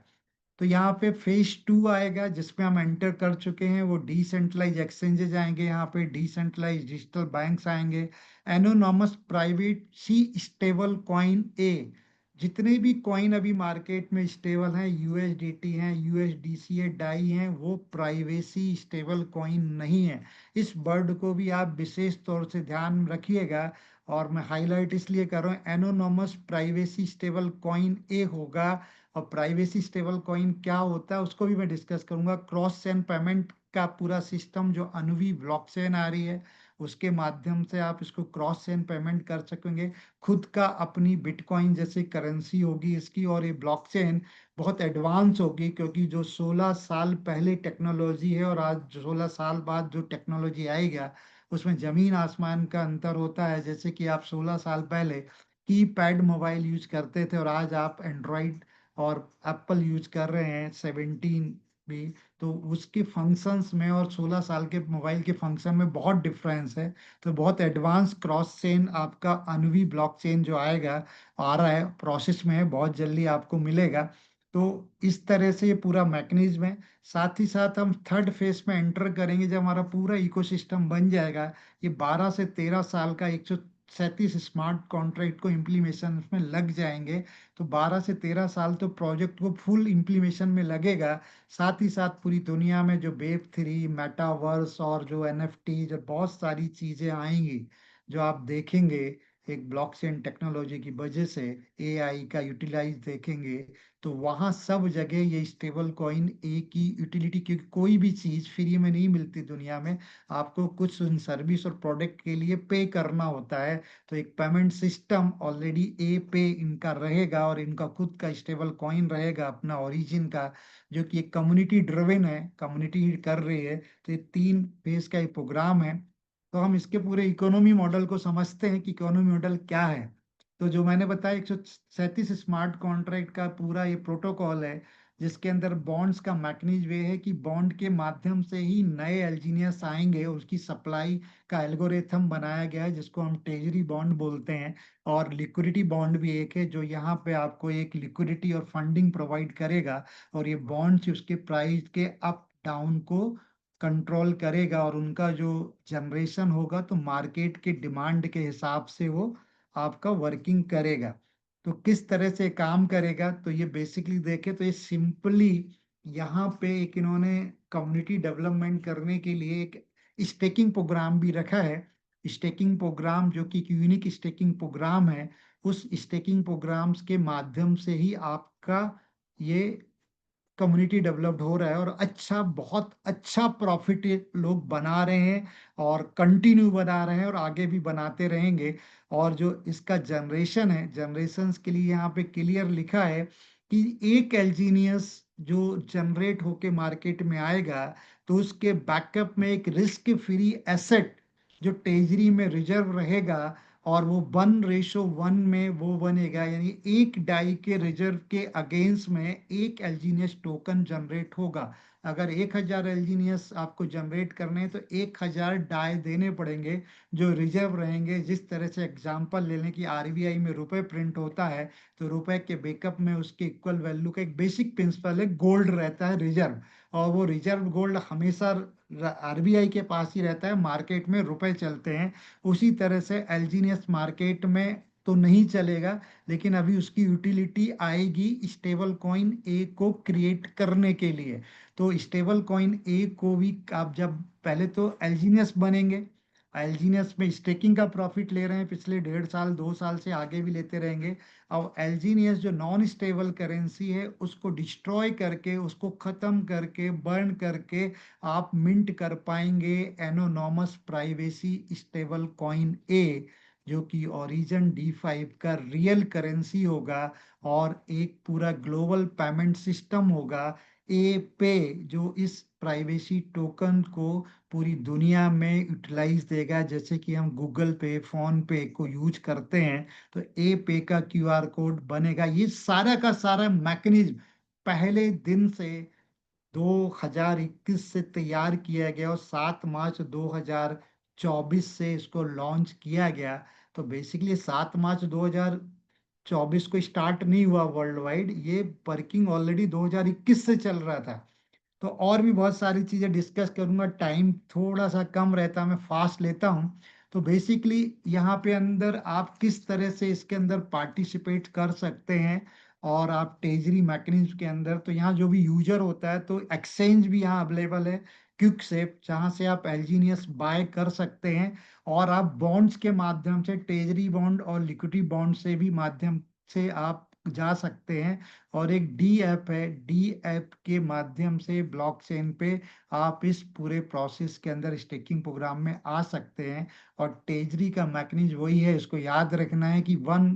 तो यहाँ पे फेज 2 आएगा, जिसमें हम एंटर कर चुके हैं, वो डिसेंट्रलाइज एक्सचेंजेस आएंगे, यहाँ पे डिसेंट्रलाइज डिजिटल बैंक्स आएंगे, एनोनॉमस प्राइवेट सी स्टेबल कॉइन ए। जितने भी कॉइन अभी मार्केट में स्टेबल हैं, यूएसडीटी हैं, यूएसडीसी है, डाई हैं, वो प्राइवेसी स्टेबल कॉइन नहीं है। इस वर्ड को भी आप विशेष तौर से ध्यान में रखिएगा, और मैं हाईलाइट इसलिए कर रहा हूँ, एनोनॉमस प्राइवेसी स्टेबल कॉइन ए होगा। और प्राइवेसी स्टेबल कॉइन क्या होता है उसको भी मैं डिस्कस करूंगा। क्रॉस चेन पेमेंट का पूरा सिस्टम जो अनुवी ब्लॉकचेन आ रही है, उसके माध्यम से आप इसको क्रॉस चेन पेमेंट कर सकेंगे। खुद का अपनी बिटकॉइन जैसी करेंसी होगी इसकी, और ये ब्लॉकचेन बहुत एडवांस होगी, क्योंकि जो 16 साल पहले टेक्नोलॉजी है और आज 16 साल बाद जो टेक्नोलॉजी आएगा, उसमें जमीन आसमान का अंतर होता है। जैसे कि आप 16 साल पहले कीपैड मोबाइल यूज करते थे, और आज आप एंड्रॉइड और एप्पल यूज कर रहे हैं 17 भी, तो उसके फंक्शंस में और 16 साल के मोबाइल के फंक्शन में बहुत डिफरेंस है। तो बहुत एडवांस क्रॉस चेन आपका अनवी ब्लॉकचेन जो आएगा, आ रहा है, प्रोसेस में है, बहुत जल्दी आपको मिलेगा। तो इस तरह से ये पूरा मैकेनिज्म है। साथ ही साथ हम थर्ड फेज में एंटर करेंगे जब हमारा पूरा इकोसिस्टम बन जाएगा। ये 12 से 13 साल का 137 स्मार्ट कॉन्ट्रैक्ट को इम्प्लीमेशन में लग जाएंगे। तो 12 से 13 साल तो प्रोजेक्ट को फुल इम्प्लीमेशन में लगेगा। साथ ही साथ पूरी दुनिया में जो वेब 3, मेटावर्स और जो एनएफटी, जो बहुत सारी चीजें आएंगी जो आप देखेंगे एक ब्लॉकचेन टेक्नोलॉजी की वजह से, एआई का यूटिलाइज देखेंगे, तो वहाँ सब जगह ये स्टेबल कॉइन एक ही यूटिलिटी, क्योंकि कोई भी चीज फ्री में नहीं मिलती दुनिया में, आपको कुछ सर्विस और प्रोडक्ट के लिए पे करना होता है। तो एक पेमेंट सिस्टम ऑलरेडी ए पे इनका रहेगा, और इनका खुद का स्टेबल कॉइन रहेगा अपना ओरिजिन का, जो कि एक कम्युनिटी ड्रिवन है, कम्युनिटी कर रही है। तो ये 3 फेज का एक प्रोग्राम है। तो हम इसके पूरे इकोनॉमी मॉडल को समझते हैं कि इकोनॉमी मॉडल क्या है। तो जो मैंने बताया 137 स्मार्ट कॉन्ट्रैक्ट का पूरा ये प्रोटोकॉल है, जिसके अंदर बॉन्ड्स का मैकेनिज्म ये है कि बॉन्ड के माध्यम से ही नए एल्जीनियस आएंगे, उसकी सप्लाई का एल्गोरिथम बनाया गया है, जिसको हम ट्रेजरी बॉन्ड बोलते हैं। और लिक्विडिटी बॉन्ड भी एक है, जो यहाँ पे आपको एक लिक्विडिटी और फंडिंग प्रोवाइड करेगा, और ये बॉन्ड्स उसके प्राइस के अप डाउन को कंट्रोल करेगा, और उनका जो जनरेशन होगा तो मार्केट के डिमांड के हिसाब से वो आपका वर्किंग करेगा। तो किस तरह से काम करेगा, तो ये बेसिकली देखे तो ये सिंपली यहाँ पे एक इन्होंने कम्युनिटी डेवलपमेंट करने के लिए एक स्टेकिंग प्रोग्राम भी रखा है। स्टेकिंग प्रोग्राम जो कि एक यूनिक स्टेकिंग प्रोग्राम है, उस स्टेकिंग प्रोग्राम्स के माध्यम से ही आपका ये कम्युनिटी डेवलप्ड हो रहा है, और अच्छा, बहुत अच्छा प्रॉफिट लोग बना रहे हैं, और कंटिन्यू बना रहे हैं, और आगे भी बनाते रहेंगे। और जो इसका जनरेशन है, जनरेशन्स के लिए यहाँ पे क्लियर लिखा है कि एक एल्जीनियस जो जनरेट होके मार्केट में आएगा, तो उसके बैकअप में एक रिस्क फ्री एसेट जो ट्रेजरी में रिजर्व रहेगा, और वो 1:1 में वो बनेगा, यानी एक डाई के रिजर्व के अगेंस्ट में एक एल्जीनियस टोकन जनरेट होगा। अगर 1,000 एलजीनियस आपको जनरेट करने हैं तो 1,000 डाई देने पड़ेंगे जो रिजर्व रहेंगे। जिस तरह से एग्जांपल ले लें कि आरबीआई में रुपए प्रिंट होता है, तो रुपए के बैकअप में उसके इक्वल वैल्यू का एक बेसिक प्रिंसिपल है, गोल्ड रहता है रिजर्व। और वो रिजर्व गोल्ड हमेशा आरबीआई के पास ही रहता है, मार्केट में रुपए चलते हैं। उसी तरह से एलजीनियस मार्केट में तो नहीं चलेगा, लेकिन अभी उसकी यूटिलिटी आएगी स्टेबल कॉइन ए को क्रिएट करने के लिए। तो स्टेबल कॉइन ए को भी आप जब पहले तो एलजीनियस बनेंगे, एलजीनियस में स्टेकिंग का प्रॉफिट ले रहे हैं पिछले 1.5 साल 2 साल से, आगे भी लेते रहेंगे। और एलजीनियस जो नॉन स्टेबल करेंसी है उसको डिस्ट्रॉय करके, उसको खत्म करके, बर्न करके आप मिंट कर पाएंगे एनोनॉमस प्राइवेसी स्टेबल कॉइन ए, जो कि ओरिजिन D5 का रियल करेंसी होगा और एक पूरा ग्लोबल पेमेंट सिस्टम होगा। ए पे जो इस प्राइवेसी टोकन को पूरी दुनिया में यूटिलाइज देगा, जैसे कि हम गूगल पे फोन पे को यूज करते हैं, तो ए पे का क्यूआर कोड बनेगा। ये सारा का सारा मैकेनिज्म पहले दिन से 2021 से तैयार किया गया और 7 मार्च 2024 से इसको लॉन्च किया गया। तो बेसिकली 7 मार्च 2024 को स्टार्ट नहीं हुआ वर्ल्ड वाइड, ये वर्किंग ऑलरेडी 2021 से चल रहा था। तो और भी बहुत सारी चीजें डिस्कस करूंगा, टाइम थोड़ा सा कम रहता, मैं फास्ट लेता हूँ। तो बेसिकली यहाँ पे अंदर आप किस तरह से इसके अंदर पार्टिसिपेट कर सकते हैं, और आप टेजरी मैकेनिज्म के अंदर, तो यहाँ जो भी यूजर होता है, तो एक्सचेंज भी यहाँ अवेलेबल है क्विक सेप, जहाँ से आप एलजीनियस बाय कर सकते हैं। और आप बॉन्ड्स के माध्यम से, टेजरी बॉन्ड और लिक्विडिटी बॉन्ड से भी माध्यम से आप जा सकते हैं। और एक डी ऐप है, डी ऐप के माध्यम से ब्लॉकचेन पे आप इस पूरे प्रोसेस के अंदर स्टेकिंग प्रोग्राम में आ सकते हैं। और टेजरी का मैकेनिज्म वही है, इसको याद रखना है कि 1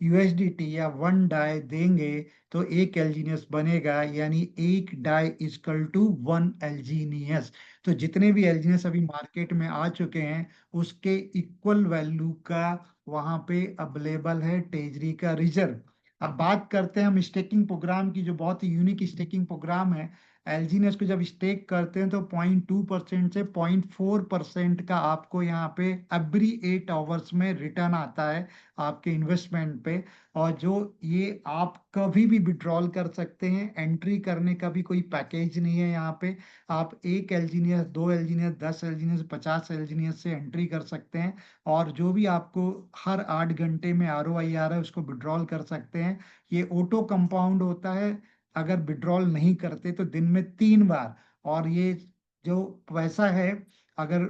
USDT या 1 डाई देंगे तो एक एलजीनियस बनेगा, यानी एक डाई इजकल टू 1 एलजीनियस। तो जितने भी एलजीनियस अभी मार्केट में आ चुके हैं उसके इक्वल वैल्यू का वहां पे अवेलेबल है टेजरी का रिजर्व। अब बात करते हैं हम स्टेकिंग प्रोग्राम की, जो बहुत ही यूनिक स्टेकिंग प्रोग्राम है। एलजीनियस को जब स्टेक करते हैं तो 0.2% से 0.4% का आपको यहाँ पे एवरी 8 आवर्स में रिटर्न आता है आपके इन्वेस्टमेंट पे। और जो ये आप कभी भी विड्रॉल कर सकते हैं, एंट्री करने का भी कोई पैकेज नहीं है यहाँ पे। आप 1 एलजीनियस, 2 एलजीनियस, 10 एलजीनियस, 50 एलजीनियस से एंट्री कर सकते हैं। और जो भी आपको हर 8 घंटे में ROI आ रहा है उसको विड्रॉल कर सकते हैं। ये ऑटो कंपाउंड होता है, अगर विड्रॉल नहीं करते तो दिन में 3 बार। और ये जो पैसा है, अगर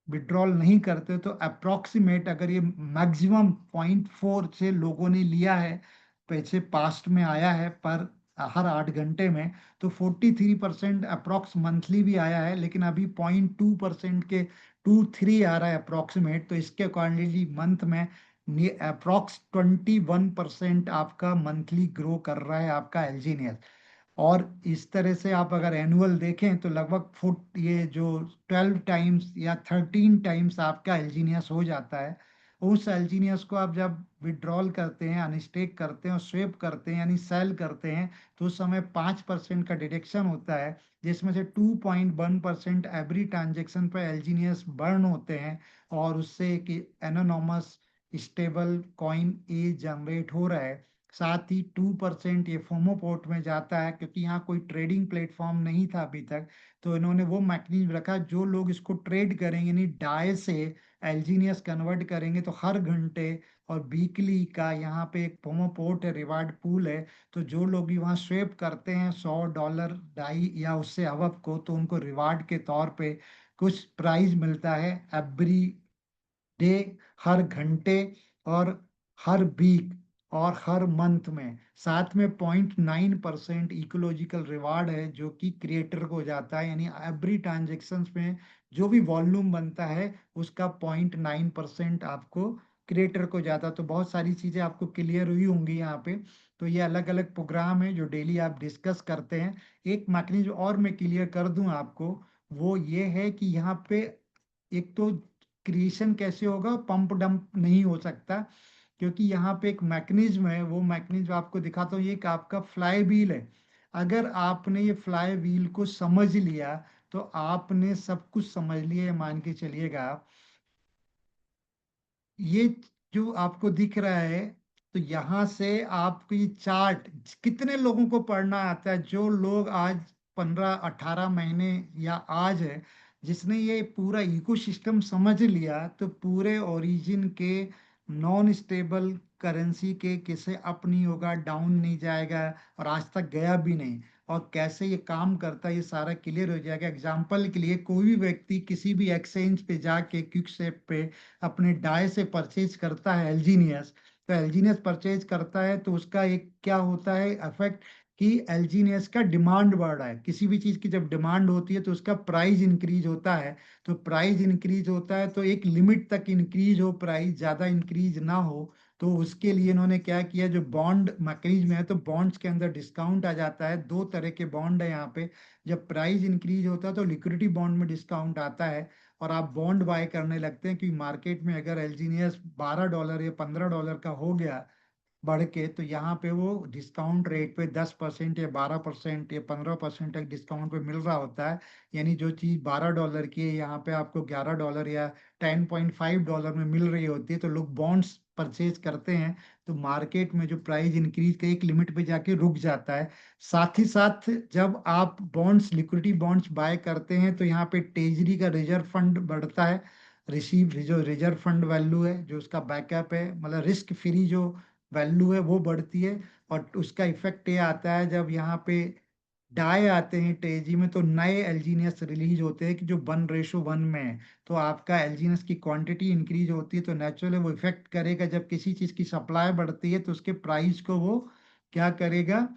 विड्रॉल नहीं करते तो अप्रोक्सीमेट, अगर ये मैक्सिमम 0.4 से लोगों ने लिया है, पैसे पास्ट में आया है पर हर 8 घंटे में, तो 43% अप्रोक्स मंथली भी आया है। लेकिन अभी 0.2% के 2-3 आ रहा है अप्रोक्सीमेट, तो इसके अकॉर्डिंगली मंथ में अप्रोक्स 21% आपका मंथली ग्रो कर रहा है आपका एलजीनियस। और इस तरह से आप अगर एनुअल देखें तो लगभग फुट ये जो 12 टाइम्स या 13 टाइम्स आपका एलजीनियस हो जाता है। उस एलजीनियस को आप जब विड्रॉल करते हैं, अनस्टेक करते हैं और स्वेप करते हैं यानी सेल करते हैं, तो उस समय 5% का डिडक्शन होता है, जिसमें से 2.1% एवरी ट्रांजेक्शन पर एलजीनियस बर्न होते हैं। और उससे कि एनोनॉमस स्टेबल कॉइन ए जनरेट हो रहा है। साथ ही 2% ये फोमो पोर्ट में जाता है, क्योंकि यहाँ कोई ट्रेडिंग प्लेटफॉर्म नहीं था अभी तक। तो इन्होंने वो मैकेनिज्म रखा, जो लोग इसको ट्रेड करेंगे यानी डाई से एलजीनियस कन्वर्ट करेंगे, तो हर घंटे और वीकली का यहाँ पे एक फोमो पोर्ट है, रिवार्ड पूल है। तो जो लोग भी वहाँ स्वेप करते हैं $100 डाई या उससे अबव को, तो उनको रिवार्ड के तौर पे कुछ प्राइज मिलता है एवरी डे, हर घंटे, और हर वीक, और हर मंथ में। साथ में 0.9% इकोलॉजिकल रिवार्ड है जो कि क्रिएटर को जाता है, यानी एवरी ट्रांजेक्शन में जो भी वॉल्यूम बनता है उसका 0.9% आपको क्रिएटर को जाता है। तो बहुत सारी चीजें आपको क्लियर हुई होंगी यहाँ पे। तो ये अलग अलग प्रोग्राम है जो डेली आप डिस्कस करते हैं। एक मैकेनिज्म और मैं क्लियर कर दूं आपको, वो ये है कि यहाँ पे एक तो क्रिएशन कैसे होगा, पंप डंप नहीं हो सकता, क्योंकि यहाँ पे एक मैकेनिज्म है। वो मैकेनिज्म आपको दिखाता हूँ, ये एक आपका फ्लाई व्हील है। अगर आपने ये फ्लाई व्हील को समझ लिया तो आपने सब कुछ समझ लिया, ये मान के चलिएगा आप। ये जो आपको दिख रहा है, तो यहाँ से आपको ये चार्ट, कितने लोगों को पढ़ना आता है? जो लोग आज 15-18 महीने या आज है, जिसने ये पूरा इकोसिस्टम समझ लिया, तो पूरे ओरिजिन के नॉन स्टेबल करेंसी के कैसे अप नहीं होगा, डाउन नहीं जाएगा, और आज तक गया भी नहीं, और कैसे ये काम करता है, ये सारा क्लियर हो जाएगा। एग्जाम्पल के लिए, कोई भी व्यक्ति किसी भी एक्सचेंज पे जाके क्विकसेप पे अपने डाय से परचेज करता है एल्जीनियस, तो एल्जीनियस परचेज करता है तो उसका एक क्या होता है इफेक्ट, कि एल्जीनियस का डिमांड बढ़ रहा है। किसी भी चीज की जब डिमांड होती है तो उसका प्राइस इंक्रीज होता है। तो प्राइस इंक्रीज होता है तो एक लिमिट तक इंक्रीज हो प्राइस, ज्यादा इंक्रीज ना हो। तो उसके लिए इन्होंने क्या किया, जो बॉन्ड मैकेनिज्म है, तो बॉन्ड्स के अंदर डिस्काउंट आ जाता है। दो तरह के बॉन्ड है यहाँ पे। जब प्राइस इंक्रीज होता है तो लिक्विडिटी बॉन्ड में डिस्काउंट आता है, और आप बॉन्ड बाय करने लगते हैं। क्योंकि मार्केट में अगर एलजीनियस $12 या $15 का हो गया बढ़ के, तो यहाँ पे वो डिस्काउंट रेट पे 10% या 12% या 15% तक डिस्काउंट पे मिल रहा होता है। यानी जो चीज़ $12 की है, यहाँ पे आपको $11 या $10.5 में मिल रही होती है, तो लोग बॉन्ड्स परचेज करते हैं। तो मार्केट में जो प्राइस इंक्रीज का एक लिमिट पे जाके रुक जाता है। साथ ही साथ जब आप बॉन्ड्स, लिक्विडिटी बॉन्ड्स बाय करते हैं, तो यहाँ पे ट्रेजरी का रिजर्व फंड बढ़ता है। जो रिजर्व फंड वैल्यू है, जो उसका बैकअप है, मतलब रिस्क फ्री जो वैल्यू है, वो बढ़ती है। और उसका इफेक्ट ये आता है, जब यहाँ पे डाई आते हैं टेजी में, तो नए एल्जीनियस रिलीज होते हैं कि जो 1:1 में है। तो आपका एल्जीनियस की क्वांटिटी इंक्रीज होती है, तो नेचुरली वो इफेक्ट करेगा। जब किसी चीज की सप्लाई बढ़ती है तो उसके प्राइस को वो क्या करेगा,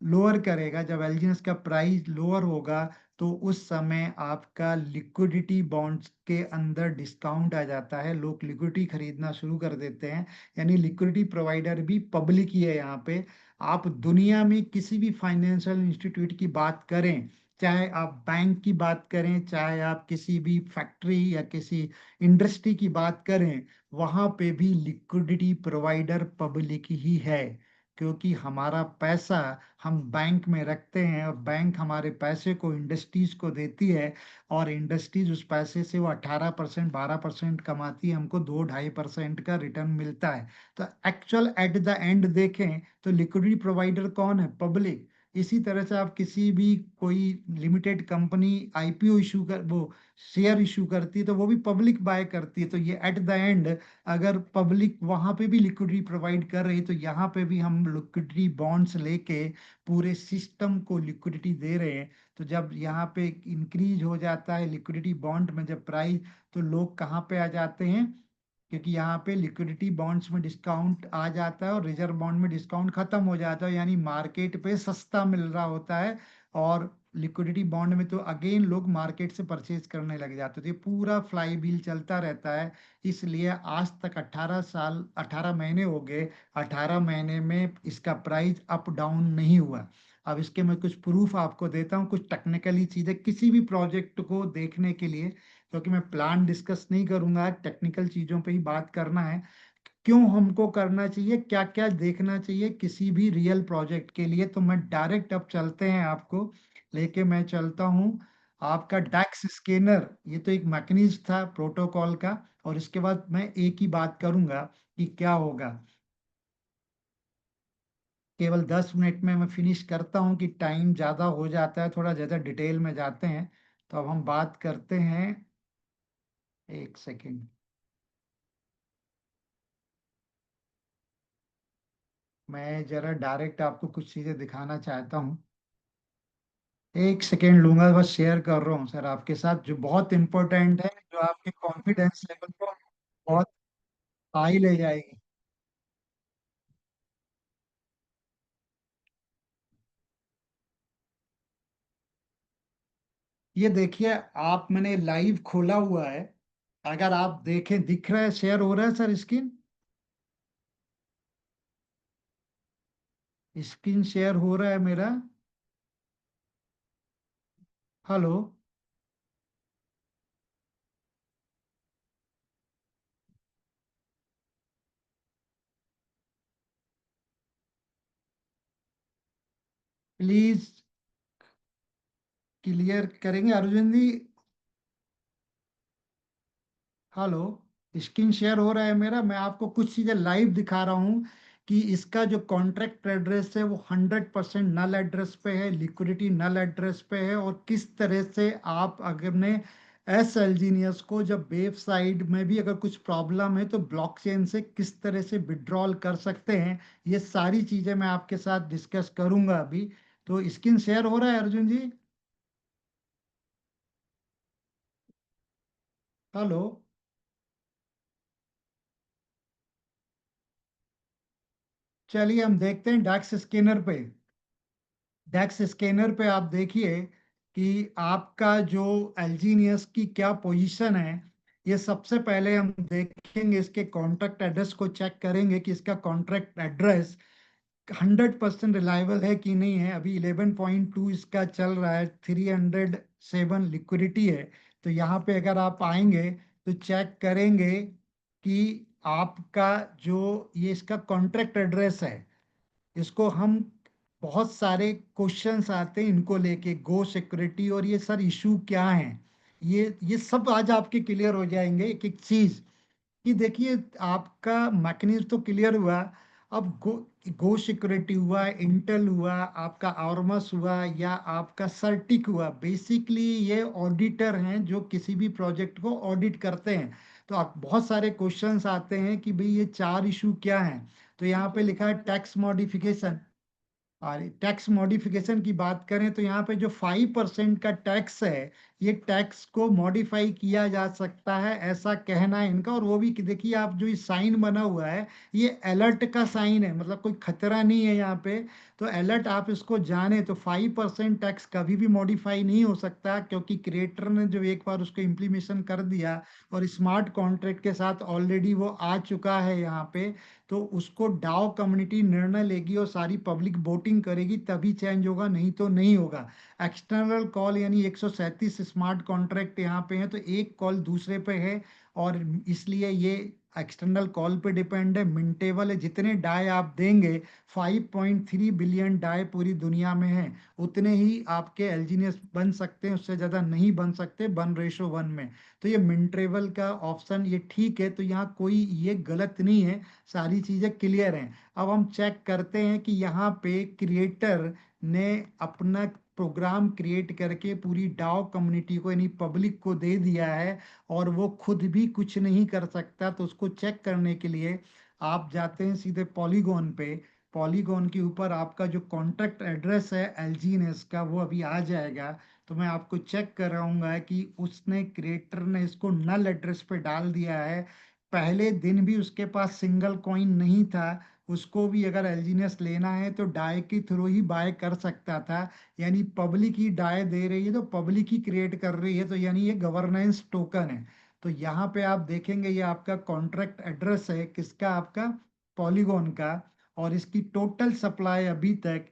लोअर करेगा। जब एल्जीनियस का प्राइस लोअर होगा, तो उस समय आपका लिक्विडिटी बॉन्ड्स के अंदर डिस्काउंट आ जाता है, लोग लिक्विडिटी खरीदना शुरू कर देते हैं। यानी लिक्विडिटी प्रोवाइडर भी पब्लिक ही है यहाँ पे। आप दुनिया में किसी भी फाइनेंशियल इंस्टीट्यूट की बात करें, चाहे आप बैंक की बात करें, चाहे आप किसी भी फैक्ट्री या किसी इंडस्ट्री की बात करें, वहां पे भी लिक्विडिटी प्रोवाइडर पब्लिक ही है। क्योंकि हमारा पैसा हम बैंक में रखते हैं, और बैंक हमारे पैसे को इंडस्ट्रीज को देती है, और इंडस्ट्रीज उस पैसे से वो 18% 12% कमाती है, हमको 2-2.5% का रिटर्न मिलता है। तो एक्चुअल एट द एंड देखें तो लिक्विडिटी प्रोवाइडर कौन है? पब्लिक। इसी तरह से आप किसी भी कोई लिमिटेड कंपनी आईपीओ इशू कर, वो शेयर इशू करती है, तो वो भी पब्लिक बाय करती है। तो ये एट द एंड, अगर पब्लिक वहां पे भी लिक्विडिटी प्रोवाइड कर रही है, तो यहाँ पे भी हम लिक्विडिटी बॉन्ड्स लेके पूरे सिस्टम को लिक्विडिटी दे रहे हैं। तो जब यहाँ पे इंक्रीज हो जाता है लिक्विडिटी बॉन्ड में जब प्राइस, तो लोग कहाँ पे आ जाते हैं? क्योंकि यहाँ पे लिक्विडिटी बॉन्ड्स में डिस्काउंट आ जाता है और रिजर्व बॉन्ड में डिस्काउंट खत्म हो जाता है, यानी मार्केट पे सस्ता मिल रहा होता है। और लिक्विडिटी बॉन्ड में तो अगेन लोग मार्केट से परचेज करने लग जाते थे। पूरा फ्लाई व्हील चलता रहता है। इसलिए आज तक 18 साल 18 महीने हो गए, 18 महीने में इसका प्राइस अप डाउन नहीं हुआ। अब इसके मैं कुछ प्रूफ आपको देता हूँ, कुछ टेक्निकली चीजें किसी भी प्रोजेक्ट को देखने के लिए। क्योंकि मैं प्लान डिस्कस नहीं करूंगा, टेक्निकल चीजों पे ही बात करना है। क्यों हमको करना चाहिए, क्या क्या देखना चाहिए किसी भी रियल प्रोजेक्ट के लिए। तो मैं डायरेक्ट अब चलते हैं, आपको लेके मैं चलता हूँ आपका डैक्स स्कैनर। ये तो एक मैकेनिज्म था प्रोटोकॉल का, और इसके बाद मैं एक ही बात करूंगा कि क्या होगा। केवल 10 मिनट में मैं फिनिश करता हूँ, कि टाइम ज़्यादा हो जाता है, थोड़ा ज़्यादा डिटेल में जाते हैं। तो अब हम बात करते हैं, एक सेकेंड, मैं जरा डायरेक्ट आपको कुछ चीज़ें दिखाना चाहता हूँ। एक सेकेंड लूंगा, बस शेयर कर रहा हूँ सर आपके साथ, जो बहुत इंपॉर्टेंट है, जो आपके कॉन्फिडेंस लेवल को बहुत हाई ले जाएगी। ये देखिए, आप, मैंने लाइव खोला हुआ है। अगर आप देखें, दिख रहा है, शेयर हो रहा है सर स्क्रीन? स्क्रीन शेयर हो रहा है मेरा? हेलो? प्लीज क्लियर करेंगे अर्जुन जी। हेलो, स्क्रीन शेयर हो रहा है मेरा, मैं आपको कुछ चीजें लाइव दिखा रहा हूँ कि इसका जो कॉन्ट्रैक्ट एड्रेस है वो 100% नल एड्रेस पे है, लिक्विडिटी नल एड्रेस पे है, और किस तरह से आप अगर ने एस एलजीनियस को जब वेब साइड में भी अगर कुछ प्रॉब्लम है तो ब्लॉकचेन से किस तरह से विड्रॉल कर सकते हैं, ये सारी चीजें मैं आपके साथ डिस्कस करूंगा अभी। तो स्क्रीन शेयर हो रहा है अर्जुन जी? हेलो। चलिए हम देखते हैं डैक्स स्कैनर पे। डेक्स स्कैनर पे आप देखिए कि आपका जो एलजीनियस की क्या पोजीशन है। ये सबसे पहले हम देखेंगे, इसके कॉन्ट्रैक्ट एड्रेस को चेक करेंगे कि इसका कॉन्ट्रैक्ट एड्रेस 100% रिलायबल है कि नहीं है। अभी 11.2 इसका चल रहा है, 307 लिक्विडिटी है। तो यहाँ पे अगर आप आएंगे तो चेक करेंगे कि आपका जो ये इसका कॉन्ट्रैक्ट एड्रेस है, इसको हम बहुत सारे क्वेश्चंस आते हैं इनको लेके, गो सिक्योरिटी और ये सर इशू क्या है, ये सब आज आपके क्लियर हो जाएंगे एक एक चीज। कि देखिए, आपका मैकेनिज्म तो क्लियर हुआ। अब गो सिक्योरिटी हुआ, इंटेल हुआ, आपका आर्मस हुआ, या आपका सर्टिक हुआ, बेसिकली ये ऑडिटर हैं जो किसी भी प्रोजेक्ट को ऑडिट करते हैं। तो आप बहुत सारे क्वेश्चंस आते हैं कि भाई ये चार इशू क्या हैं। तो यहाँ पे लिखा है टैक्स मॉडिफिकेशन। और टैक्स मॉडिफिकेशन की बात करें तो यहाँ पे जो 5% का टैक्स है, ये टैक्स को मॉडिफाई किया जा सकता है, ऐसा कहना है इनका। और वो भी कि देखिए, आप जो ये साइन बना हुआ है, ये अलर्ट का साइन है, मतलब कोई खतरा नहीं है यहाँ पे। तो अलर्ट आप इसको जाने तो 5% टैक्स कभी भी मॉडिफाई नहीं हो सकता, क्योंकि क्रिएटर ने जो एक बार उसको इम्प्लीमेशन कर दिया और स्मार्ट कॉन्ट्रैक्ट के साथ ऑलरेडी वो आ चुका है यहाँ पे, तो उसको डाओ कम्युनिटी निर्णय लेगी और सारी पब्लिक वोटिंग करेगी, तभी चेंज होगा, नहीं तो नहीं होगा। एक्सटर्नल कॉल यानी 137 स्मार्ट कॉन्ट्रैक्ट यहाँ पे हैं, तो एक कॉल दूसरे पे है, और इसलिए ये एक्सटर्नल कॉल पे डिपेंड है, मिंटेबल है। जितने डाई आप देंगे, 5.3 बिलियन डाई पूरी दुनिया में है, उतने ही आपके एल्जीनियस बन सकते हैं, उससे ज़्यादा नहीं बन सकते 1:1 में। तो ये मिंटेबल का ऑप्शन ये ठीक है, तो यहाँ कोई ये गलत नहीं है, सारी चीजें क्लियर हैं। अब हम चेक करते हैं कि यहाँ पे क्रिएटर ने अपना प्रोग्राम क्रिएट करके पूरी डाओ कम्युनिटी को यानी पब्लिक को दे दिया है, और वो खुद भी कुछ नहीं कर सकता। तो उसको चेक करने के लिए आप जाते हैं सीधे पॉलीगॉन पे। पॉलीगॉन के ऊपर आपका जो कॉन्टैक्ट एड्रेस है एलजीनेस का, वो अभी आ जाएगा। तो मैं आपको चेक कराऊंगा कि उसने क्रिएटर ने इसको नल एड्रेस पे डाल दिया है। पहले दिन भी उसके पास सिंगल कॉइन नहीं था, उसको भी अगर एलजीनियस लेना है तो डाई के थ्रू ही बाय कर सकता था। यानी पब्लिक ही डाई दे रही है, तो पब्लिक ही क्रिएट कर रही है, तो यानी ये गवर्नेंस टोकन है। तो यहाँ पे आप देखेंगे ये आपका कॉन्ट्रैक्ट एड्रेस है किसका, आपका पॉलीगॉन का। और इसकी टोटल सप्लाई अभी तक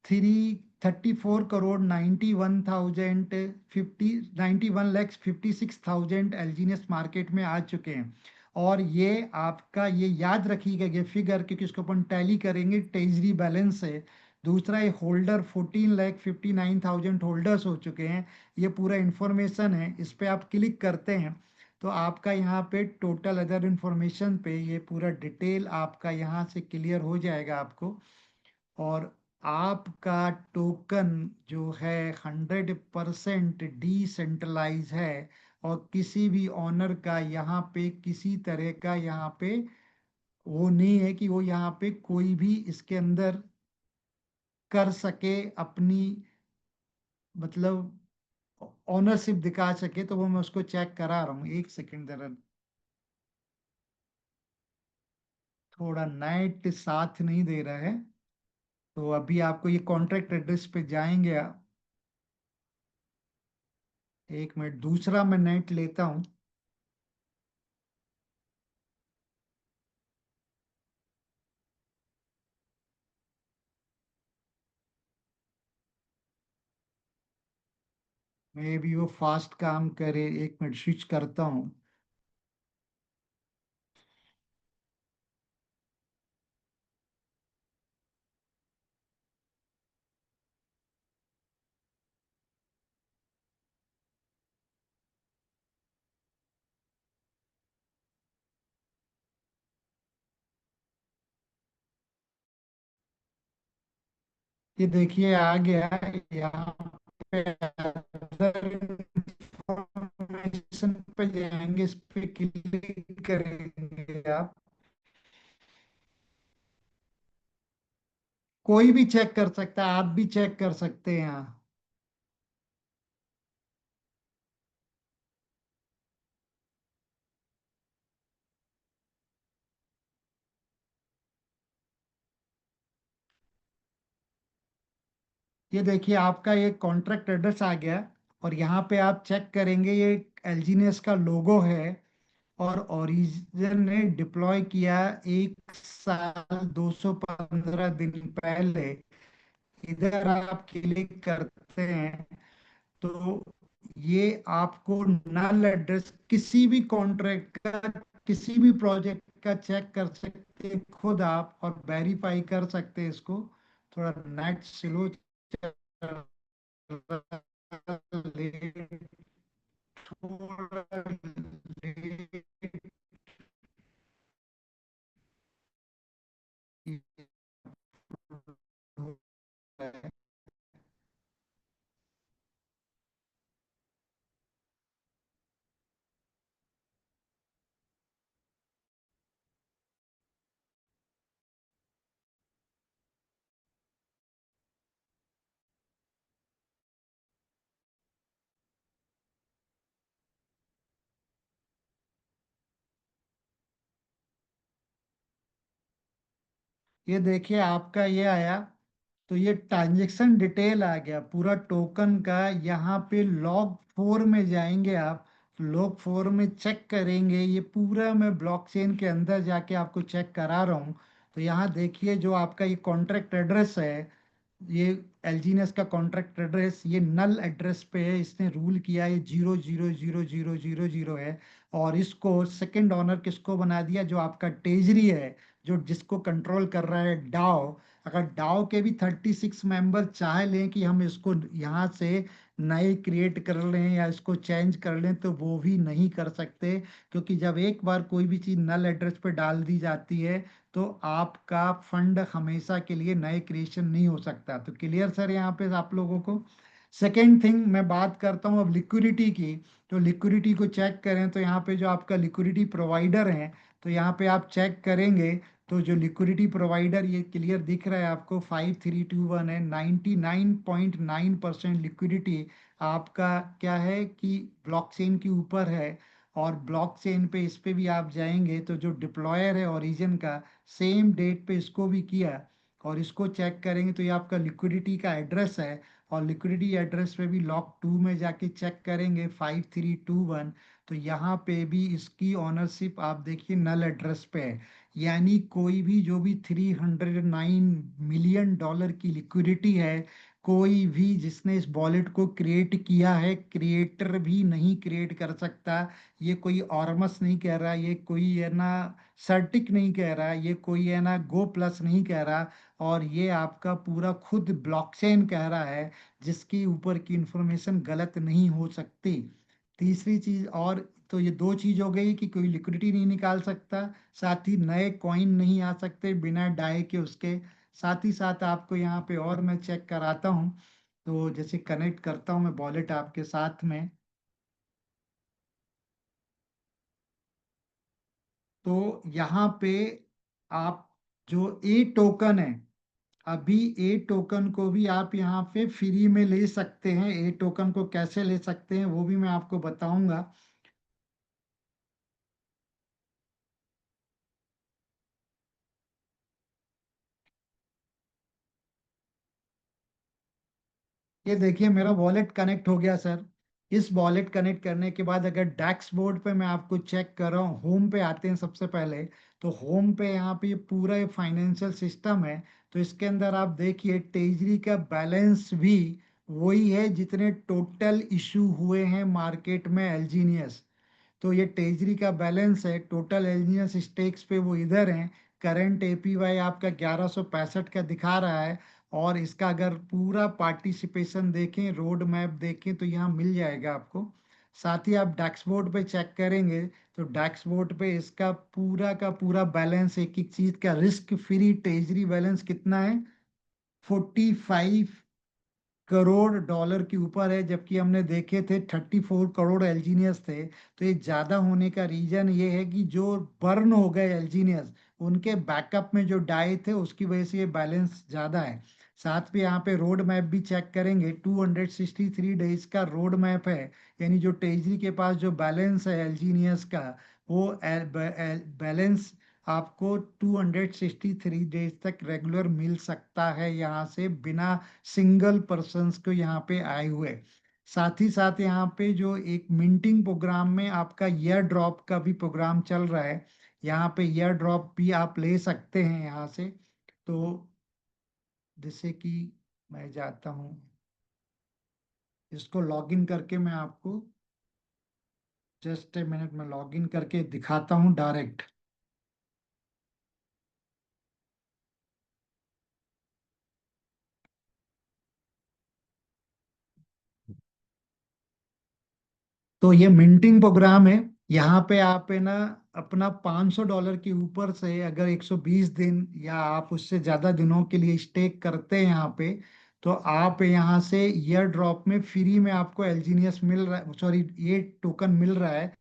334 करोड़ 91,050 91 लाख 56,000 एलजीनियस मार्केट में आ चुके हैं। और ये आपका, ये याद रखिएगा ये फिगर, क्योंकि इसको अपन टैली करेंगे, ट्रेजरी बैलेंस से। दूसरा, ये होल्डर 14,59,000 होल्डर्स हो चुके हैं। ये पूरा इंफॉर्मेशन है, इस पे आप क्लिक करते हैं तो आपका यहाँ पे टोटल अदर इंफॉर्मेशन पे ये पूरा डिटेल आपका यहाँ से क्लियर हो जाएगा आपको। और आपका टोकन जो है 100% डिसेंट्रलाइज है, और किसी भी ऑनर का यहाँ पे किसी तरह का यहाँ पे वो नहीं है कि वो यहाँ पे कोई भी इसके अंदर कर सके अपनी, मतलब ऑनरशिप दिखा सके। तो वो मैं उसको चेक करा रहा हूँ, एक सेकंड जरा। थोड़ा नेट साथ नहीं दे रहा है, तो अभी आपको ये कॉन्ट्रैक्ट एड्रेस पे जाएंगे आप। एक मिनट, दूसरा मैं नेट लेता हूँ। मे भी वो फास्ट काम करे, एक मिनट स्विच करता हूँ। ये देखिए आ गया। यहाँ पे अदर इंफॉर्मेशन पे जाएंगे, इस पे क्लिक करेंगे आप। कोई भी चेक कर सकता है, आप भी चेक कर सकते हैं यहाँ। ये देखिए आपका ये कॉन्ट्रैक्ट एड्रेस आ गया। और यहाँ पे आप चेक करेंगे, ये एलजीनियस का लोगो है। और ओरिजिन ने डिप्लॉय किया 1 साल 215 दिन पहले। इधर आप क्लिक करते हैं तो ये आपको नल एड्रेस किसी भी कॉन्ट्रैक्ट का, किसी भी प्रोजेक्ट का चेक कर सकते हैं खुद आप, और वेरीफाई कर सकते हैं इसको। थोड़ा नेट स्लो चल रहा है, थोड़ा लेट हो रहा है। ये देखिए आपका ये आया। तो ये ट्रांजैक्शन डिटेल आ गया पूरा टोकन का। यहाँ पे लॉग 4 में जाएंगे आप। लॉग 4 में चेक करेंगे, ये पूरा मैं ब्लॉकचेन के अंदर जाके आपको चेक करा रहा हूँ। तो यहाँ देखिए जो आपका ये कॉन्ट्रैक्ट एड्रेस है, ये एलजीनेस का कॉन्ट्रैक्ट एड्रेस ये नल एड्रेस पे है। इसने रूल किया है 0000000 है। और इसको सेकंड ऑनर किसको बना दिया, जो आपका टेजरी है, जो जिसको कंट्रोल कर रहा है डाओ। अगर डाओ के भी 36 मेंबर चाह लें कि हम इसको यहाँ से नए क्रिएट कर लें या इसको चेंज कर लें, तो वो भी नहीं कर सकते। क्योंकि जब एक बार कोई भी चीज़ नल एड्रेस पे डाल दी जाती है, तो आपका फंड हमेशा के लिए नए क्रिएशन नहीं हो सकता। तो क्लियर सर यहाँ पे आप लोगों को। सेकेंड थिंग मैं बात करता हूँ अब लिक्विडिटी की। तो लिक्विडिटी को चेक करें तो यहाँ पे जो आपका लिक्विडिटी प्रोवाइडर है, तो यहाँ पे आप चेक करेंगे तो जो लिक्विडिटी प्रोवाइडर ये क्लियर दिख रहा है आपको 5321 है। 99.9% लिक्विडिटी आपका क्या है कि ब्लॉकचेन के ऊपर है। और ब्लॉकचेन पे इस पे भी आप जाएंगे तो जो डिप्लॉयर है ओरिजिन का, सेम डेट पे इसको भी किया। और इसको चेक करेंगे तो ये आपका लिक्विडिटी का एड्रेस है। और लिक्विडिटी एड्रेस पे भी लॉक 2 में जाके चेक करेंगे 5321। तो यहाँ पे भी इसकी ऑनरशिप आप देखिए नल एड्रेस पे है। यानी कोई भी जो भी $309 मिलियन की लिक्विडिटी है, कोई भी जिसने इस वॉलेट को क्रिएट किया है, क्रिएटर भी नहीं क्रिएट कर सकता। ये कोई ऑर्मस नहीं कह रहा, ये कोई है ना सर्टिक नहीं कह रहा, ये कोई है ना गो प्लस नहीं कह रहा। और ये आपका पूरा खुद ब्लॉकचेन कह रहा है, जिसकी ऊपर की इंफॉर्मेशन गलत नहीं हो सकती। तीसरी चीज और, तो ये दो चीज हो गई कि कोई लिक्विडिटी नहीं निकाल सकता, साथ ही नए कॉइन नहीं आ सकते बिना डाई के उसके। साथ ही साथ आपको यहाँ पे और मैं चेक कराता हूँ। तो जैसे कनेक्ट करता हूँ मैं वॉलेट आपके साथ में। तो यहाँ पे आप जो ए टोकन है, अभी ए टोकन को भी आप यहाँ पे फ्री में ले सकते हैं। ए टोकन को कैसे ले सकते हैं वो भी मैं आपको बताऊंगा। ये देखिए मेरा वॉलेट कनेक्ट हो गया सर। इस वॉलेट कनेक्ट करने के बाद अगर डैक्स बोर्ड पे मैं आपको चेक कर रहा हूँ, होम पे आते हैं सबसे पहले। तो होम पे यहाँ पे ये पूरा ये फाइनेंशियल सिस्टम है। तो इसके अंदर आप देखिए ट्रेजरी का बैलेंस भी वही है जितने टोटल इशू हुए हैं मार्केट में एलजीनियस। तो ये ट्रेजरी का बैलेंस है, टोटल एलिजियस स्टेक्स पे वो इधर हैं। करंट एपीवाई आपका 1165 का दिखा रहा है। और इसका अगर पूरा पार्टिसिपेशन देखें, रोड मैप देखें, तो यहाँ मिल जाएगा आपको। साथ ही आप डैक्सबोर्ड पे चेक करेंगे तो डैक्सबोर्ड पे इसका पूरा का पूरा बैलेंस, एक एक चीज का रिस्क फ्री ट्रेजरी बैलेंस कितना है। 45 करोड़ डॉलर के ऊपर है, जबकि हमने देखे थे 34 करोड़ एलजीनियस थे। तो ये ज्यादा होने का रीजन ये है कि जो बर्न हो गए एलजीनियस, उनके बैकअप में जो डाई थे उसकी वजह से ये बैलेंस ज्यादा है। साथ में यहाँ पे रोड मैप भी चेक करेंगे, 263 डेज का रोड मैप है। यानी जो टेजरी के पास जो बैलेंस है एलजीनियस का, वो बैलेंस आपको 263 डेज तक रेगुलर मिल सकता है यहाँ से, बिना सिंगल पर्सन्स को यहाँ पे आए हुए। साथ ही साथ यहाँ पे जो एक मिंटिंग प्रोग्राम में आपका ईयर ड्रॉप का भी प्रोग्राम चल रहा है। यहाँ पे ईयर ड्रॉप भी आप ले सकते हैं यहाँ से। तो जैसे कि मैं जाता हूँ, इसको लॉगिन करके मैं आपको जस्ट ए मिनट में लॉगिन करके दिखाता हूँ डायरेक्ट। तो ये मिंटिंग प्रोग्राम है। यहाँ पे आप है ना अपना $500 के ऊपर से अगर 120 दिन या आप उससे ज्यादा दिनों के लिए स्टेक करते हैं यहाँ पे, तो आप यहाँ से ईयर ड्रॉप में फ्री में आपको एलजीनियस मिल रहा है, सॉरी ये टोकन मिल रहा है।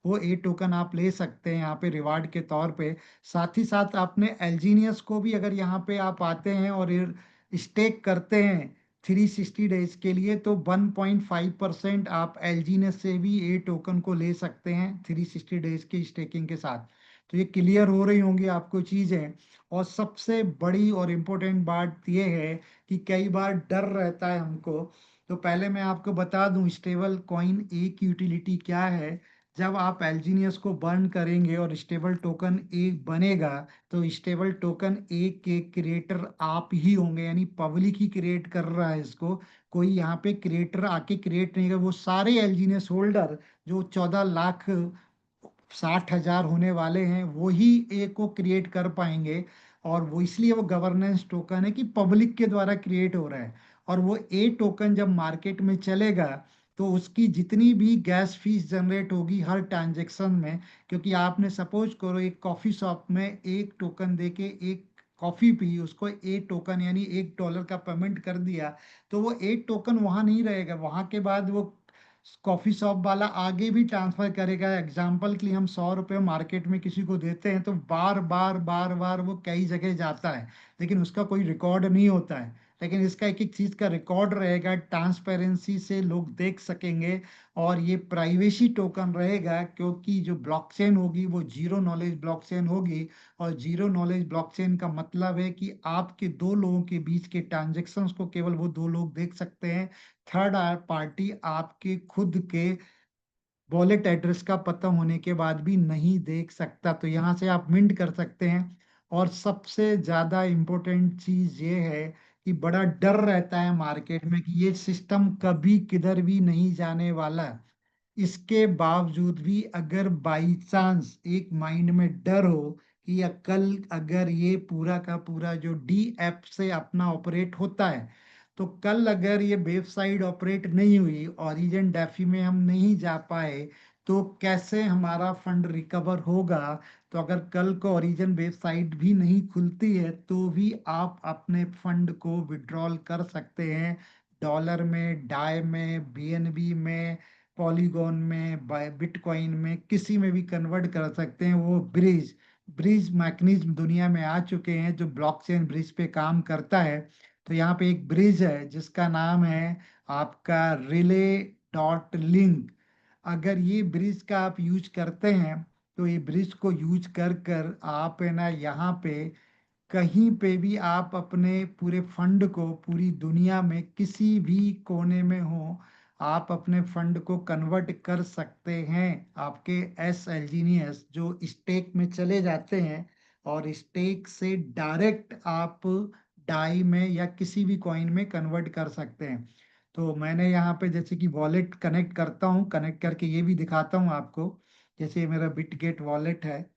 वो ए टोकन आप ले सकते हैं यहाँ पे रिवार्ड के तौर पे। साथ ही साथ आपने एलजीनियस को भी अगर यहाँ पे आप आते हैं और स्टेक करते हैं 360 डेज के लिए, तो 1.5% आप एलजीनियस से भी ए टोकन को ले सकते हैं 360 डेज की स्टेकिंग के साथ। तो ये क्लियर हो रही होंगी आपको चीजें। और सबसे बड़ी और इम्पोर्टेंट बात ये है कि कई बार डर रहता है हमको। तो पहले मैं आपको बता दूं स्टेबल कॉइन एक यूटिलिटी क्या है। जब आप एलजीनियस को बर्न करेंगे और स्टेबल टोकन एक बनेगा, तो स्टेबल टोकन एक के क्रिएटर आप ही होंगे, यानी पब्लिक ही क्रिएट कर रहा है इसको। कोई यहाँ पे क्रिएटर आके क्रिएट नहीं कर, वो सारे एलजीनियस होल्डर जो 14,60,000 होने वाले हैं, वो ही ए को क्रिएट कर पाएंगे। और वो इसलिए वो गवर्नेंस टोकन है कि पब्लिक के द्वारा क्रिएट हो रहा है। और वो ए टोकन जब मार्केट में चलेगा, तो उसकी जितनी भी गैस फीस जनरेट होगी हर ट्रांजेक्शन में, क्योंकि आपने सपोज करो एक कॉफी शॉप में एक टोकन देके एक कॉफी पी, उसको एक टोकन यानी $1 का पेमेंट कर दिया, तो वो एक टोकन वहां नहीं रहेगा। वहां के बाद वो कॉफी शॉप वाला आगे भी ट्रांसफर करेगा। एग्जाम्पल के लिए हम $100 मार्केट में किसी को देते हैं, तो बार बार बार बार वो कई जगह जाता है, लेकिन उसका कोई रिकॉर्ड नहीं होता है। लेकिन इसका एक एक चीज का रिकॉर्ड रहेगा, ट्रांसपेरेंसी से लोग देख सकेंगे। और ये प्राइवेसी टोकन रहेगा, क्योंकि जो ब्लॉकचेन होगी वो जीरो नॉलेज ब्लॉकचेन होगी। और जीरो नॉलेज ब्लॉकचेन का मतलब है कि आपके दो लोगों के बीच के ट्रांजेक्शन्स को केवल वो दो लोग देख सकते हैं। थर्ड पार्टी आपके खुद के वॉलेट एड्रेस का पता होने के बाद भी नहीं देख सकता। तो यहाँ से आप मिंट कर सकते हैं। और सबसे ज्यादा इम्पोर्टेंट चीज ये है कि बड़ा डर रहता है मार्केट में कि ये सिस्टम कभी किधर भी नहीं जाने वाला। इसके बावजूद भी अगर बाई चांस एक माइंड में डर हो कि या कल अगर ये पूरा का पूरा जो डी ऐप से अपना ऑपरेट होता है, तो कल अगर ये वेबसाइट ऑपरेट नहीं हुई, ओरिजिन डेफी में हम नहीं जा पाए, तो कैसे हमारा फंड रिकवर होगा। तो अगर कल को ओरिजिन वेबसाइट भी नहीं खुलती है, तो भी आप अपने फंड को विड्रॉल कर सकते हैं। डॉलर में, डाई में, बीएनबी में, पॉलीगॉन में, बिटकॉइन में, किसी में भी कन्वर्ट कर सकते हैं। वो ब्रिज ब्रिज मैकेनिज्म दुनिया में आ चुके हैं जो ब्लॉकचेन ब्रिज पे काम करता है। तो यहाँ पे एक ब्रिज है जिसका नाम है आपका Relay.Link। अगर ये ब्रिज का आप यूज करते हैं, तो ये ब्रिज को यूज कर कर आप है ना यहाँ पे कहीं पे भी आप अपने पूरे फंड को पूरी दुनिया में किसी भी कोने में हो, आप अपने फंड को कन्वर्ट कर सकते हैं। आपके एस एलजीनियस जो स्टेक में चले जाते हैं, और स्टेक से डायरेक्ट आप डाई में या किसी भी कॉइन में कन्वर्ट कर सकते हैं। तो मैंने यहाँ पे जैसे कि वॉलेट कनेक्ट करता हूँ, कनेक्ट करके ये भी दिखाता हूँ आपको। जैसे ये मेरा बिटगेट वॉलेट है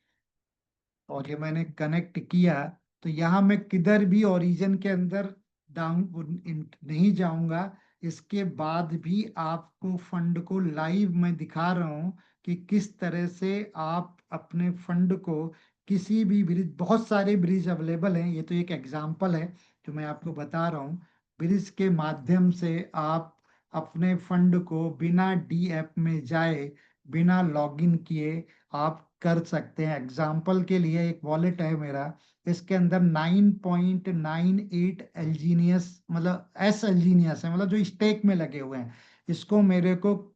और ये मैंने कनेक्ट किया, तो यहाँ मैं किधर भी ओरिजिन के अंदर डाउन नहीं जाऊंगा। इसके बाद भी आपको फंड को लाइव मैं दिखा रहा हूँ कि किस तरह से आप अपने फंड को किसी भी ब्रिज, बहुत सारे ब्रिज अवेलेबल हैं, ये तो एक एग्जांपल है जो मैं आपको बता रहा हूँ, ब्रिज के माध्यम से आप अपने फंड को बिना डी ऐप में जाए, बिना लॉगिन किए आप कर सकते हैं। एग्जाम्पल के लिए एक वॉलेट है मेरा, इसके अंदर 9.98 एलजीनियस, मतलब एस एलजीनियस है, मतलब जो स्टेक में लगे हुए हैं। इसको मेरे को,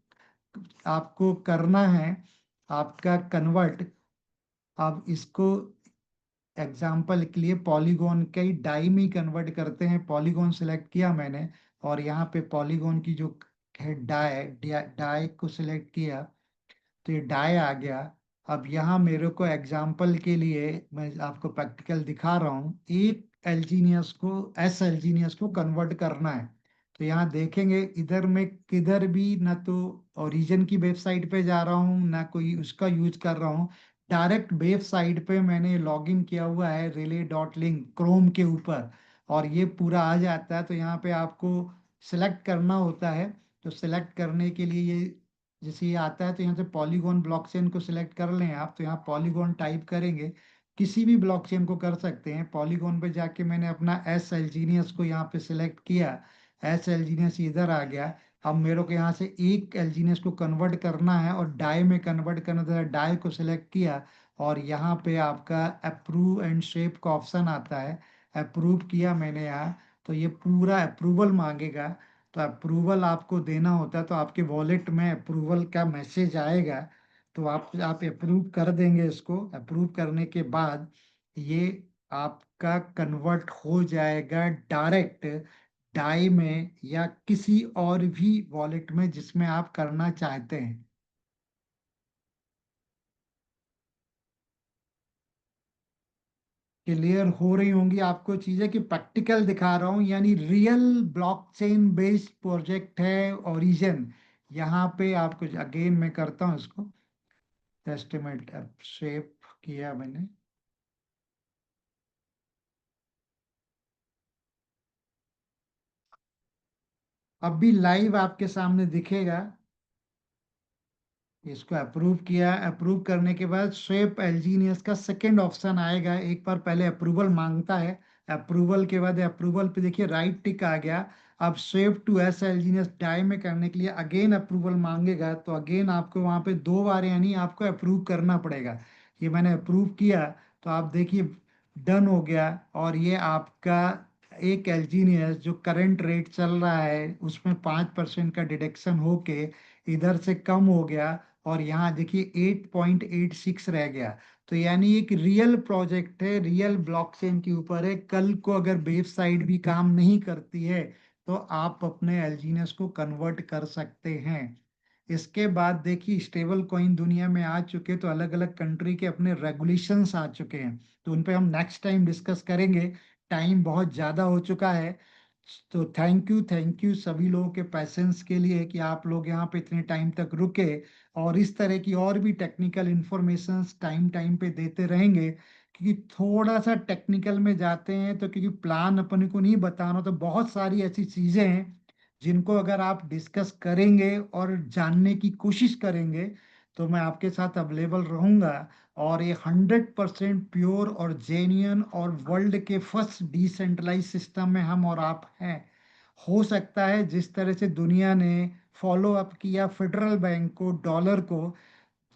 आपको करना है, आपका कन्वर्ट, आप इसको एग्जाम्पल के लिए पॉलीगॉन के ही डाई में कन्वर्ट करते हैं। पॉलीगॉन सिलेक्ट किया मैंने, और यहाँ पे पॉलीगॉन की जो है डाई, डाई को सिलेक्ट किया, तो ये डाई आ गया। अब यहाँ मेरे को एग्जाम्पल के लिए मैं आपको प्रैक्टिकल दिखा रहा हूँ, एक एल्जीनियस को, एस एल्जीनियस को कन्वर्ट करना है। तो यहाँ देखेंगे इधर में किधर भी ना तो ओरिजिन की वेबसाइट पे जा रहा हूँ, ना कोई उसका यूज कर रहा हूँ। डायरेक्ट वेबसाइट पे मैंने लॉगिन किया हुआ है relay.link क्रोम के ऊपर, और ये पूरा आ जाता है। तो यहाँ पे आपको सिलेक्ट करना होता है। तो सिलेक्ट करने के लिए ये जैसे ये आता है, तो यहाँ से पॉलीगॉन ब्लॉकचेन को सिलेक्ट कर लें आप। तो यहाँ पॉलीगॉन टाइप करेंगे, किसी भी ब्लॉकचेन को कर सकते हैं। पॉलीगॉन पे जाके मैंने अपना एस एलजीनियस को यहाँ पे सिलेक्ट किया, एस एलजीनियस इधर आ गया। अब मेरे को यहाँ से एक एलजीनियस को कन्वर्ट करना है और डाई में कन्वर्ट करना था, डाई को सिलेक्ट किया, और यहाँ पे आपका अप्रूव एंड शेप का ऑप्शन आता है, अप्रूव किया मैंने यहाँ। तो ये पूरा अप्रूवल मांगेगा, तो अप्रूवल आपको देना होता है। तो आपके वॉलेट में अप्रूवल का मैसेज आएगा, तो आप अप्रूव कर देंगे। इसको अप्रूव करने के बाद ये आपका कन्वर्ट हो जाएगा डायरेक्ट डाई में या किसी और भी वॉलेट में जिसमें आप करना चाहते हैं। क्लियर हो रही होंगी आपको चीजें, कि प्रैक्टिकल दिखा रहा हूँ, यानी रियल ब्लॉकचेन बेस्ड प्रोजेक्ट है ओरिजिन। यहाँ पे आपको अगेन मैं करता हूँ इसको, एस्टिमेट शेप किया मैंने। अब भी लाइव आपके सामने दिखेगा। इसको अप्रूव किया, अप्रूव करने के बाद स्वेप एलजीनियस का सेकंड ऑप्शन आएगा। एक बार पहले अप्रूवल मांगता है, अप्रूवल के बाद अप्रूवल पे देखिए राइट टिक आ गया। अब स्वेप टू एस एलजीनियस डाई में करने के लिए अगेन अप्रूवल मांगेगा, तो अगेन आपको वहां पे दो बार यानी आपको अप्रूव करना पड़ेगा। ये मैंने अप्रूव किया, तो आप देखिए डन हो गया। और ये आपका एक एलजीनियस जो करंट रेट चल रहा है उसमें 5% का डिडक्शन होके इधर से कम हो गया, और यहाँ देखिए 8.86 रह गया। तो यानी एक रियल प्रोजेक्ट है, रियल ब्लॉकचेन के ऊपर है। कल को अगर वेबसाइट भी काम नहीं करती है, तो आप अपने एल्जीनियस को कन्वर्ट कर सकते हैं। इसके बाद देखिए स्टेबल कॉइन दुनिया में आ चुके, तो अलग अलग कंट्री के अपने रेगुलेशंस आ चुके हैं, तो उन पे हम नेक्स्ट टाइम डिस्कस करेंगे। टाइम बहुत ज़्यादा हो चुका है। तो थैंक यू सभी लोगों के पैसेंस के लिए कि आप लोग यहाँ पे इतने टाइम तक रुके, और इस तरह की और भी टेक्निकल इंफॉर्मेशंस टाइम टाइम पे देते रहेंगे। क्योंकि थोड़ा सा टेक्निकल में जाते हैं, तो क्योंकि प्लान अपने को नहीं बताना, तो बहुत सारी ऐसी चीजें हैं जिनको अगर आप डिस्कस करेंगे और जानने की कोशिश करेंगे, तो मैं आपके साथ अवेलेबल रहूंगा। और ये 100% प्योर और जेन्युइन और वर्ल्ड के फर्स्ट डिसेंट्रलाइज सिस्टम में हम और आप हैं। हो सकता है जिस तरह से दुनिया ने फॉलो अप किया फेडरल बैंक को, डॉलर को,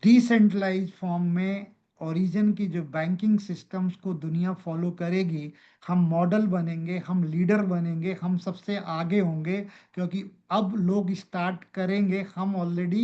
डिसेंट्रलाइज फॉर्म में ओरिजिन की जो बैंकिंग सिस्टम्स को दुनिया फॉलो करेगी। हम मॉडल बनेंगे, हम लीडर बनेंगे, हम सबसे आगे होंगे। क्योंकि अब लोग स्टार्ट करेंगे, हम ऑलरेडी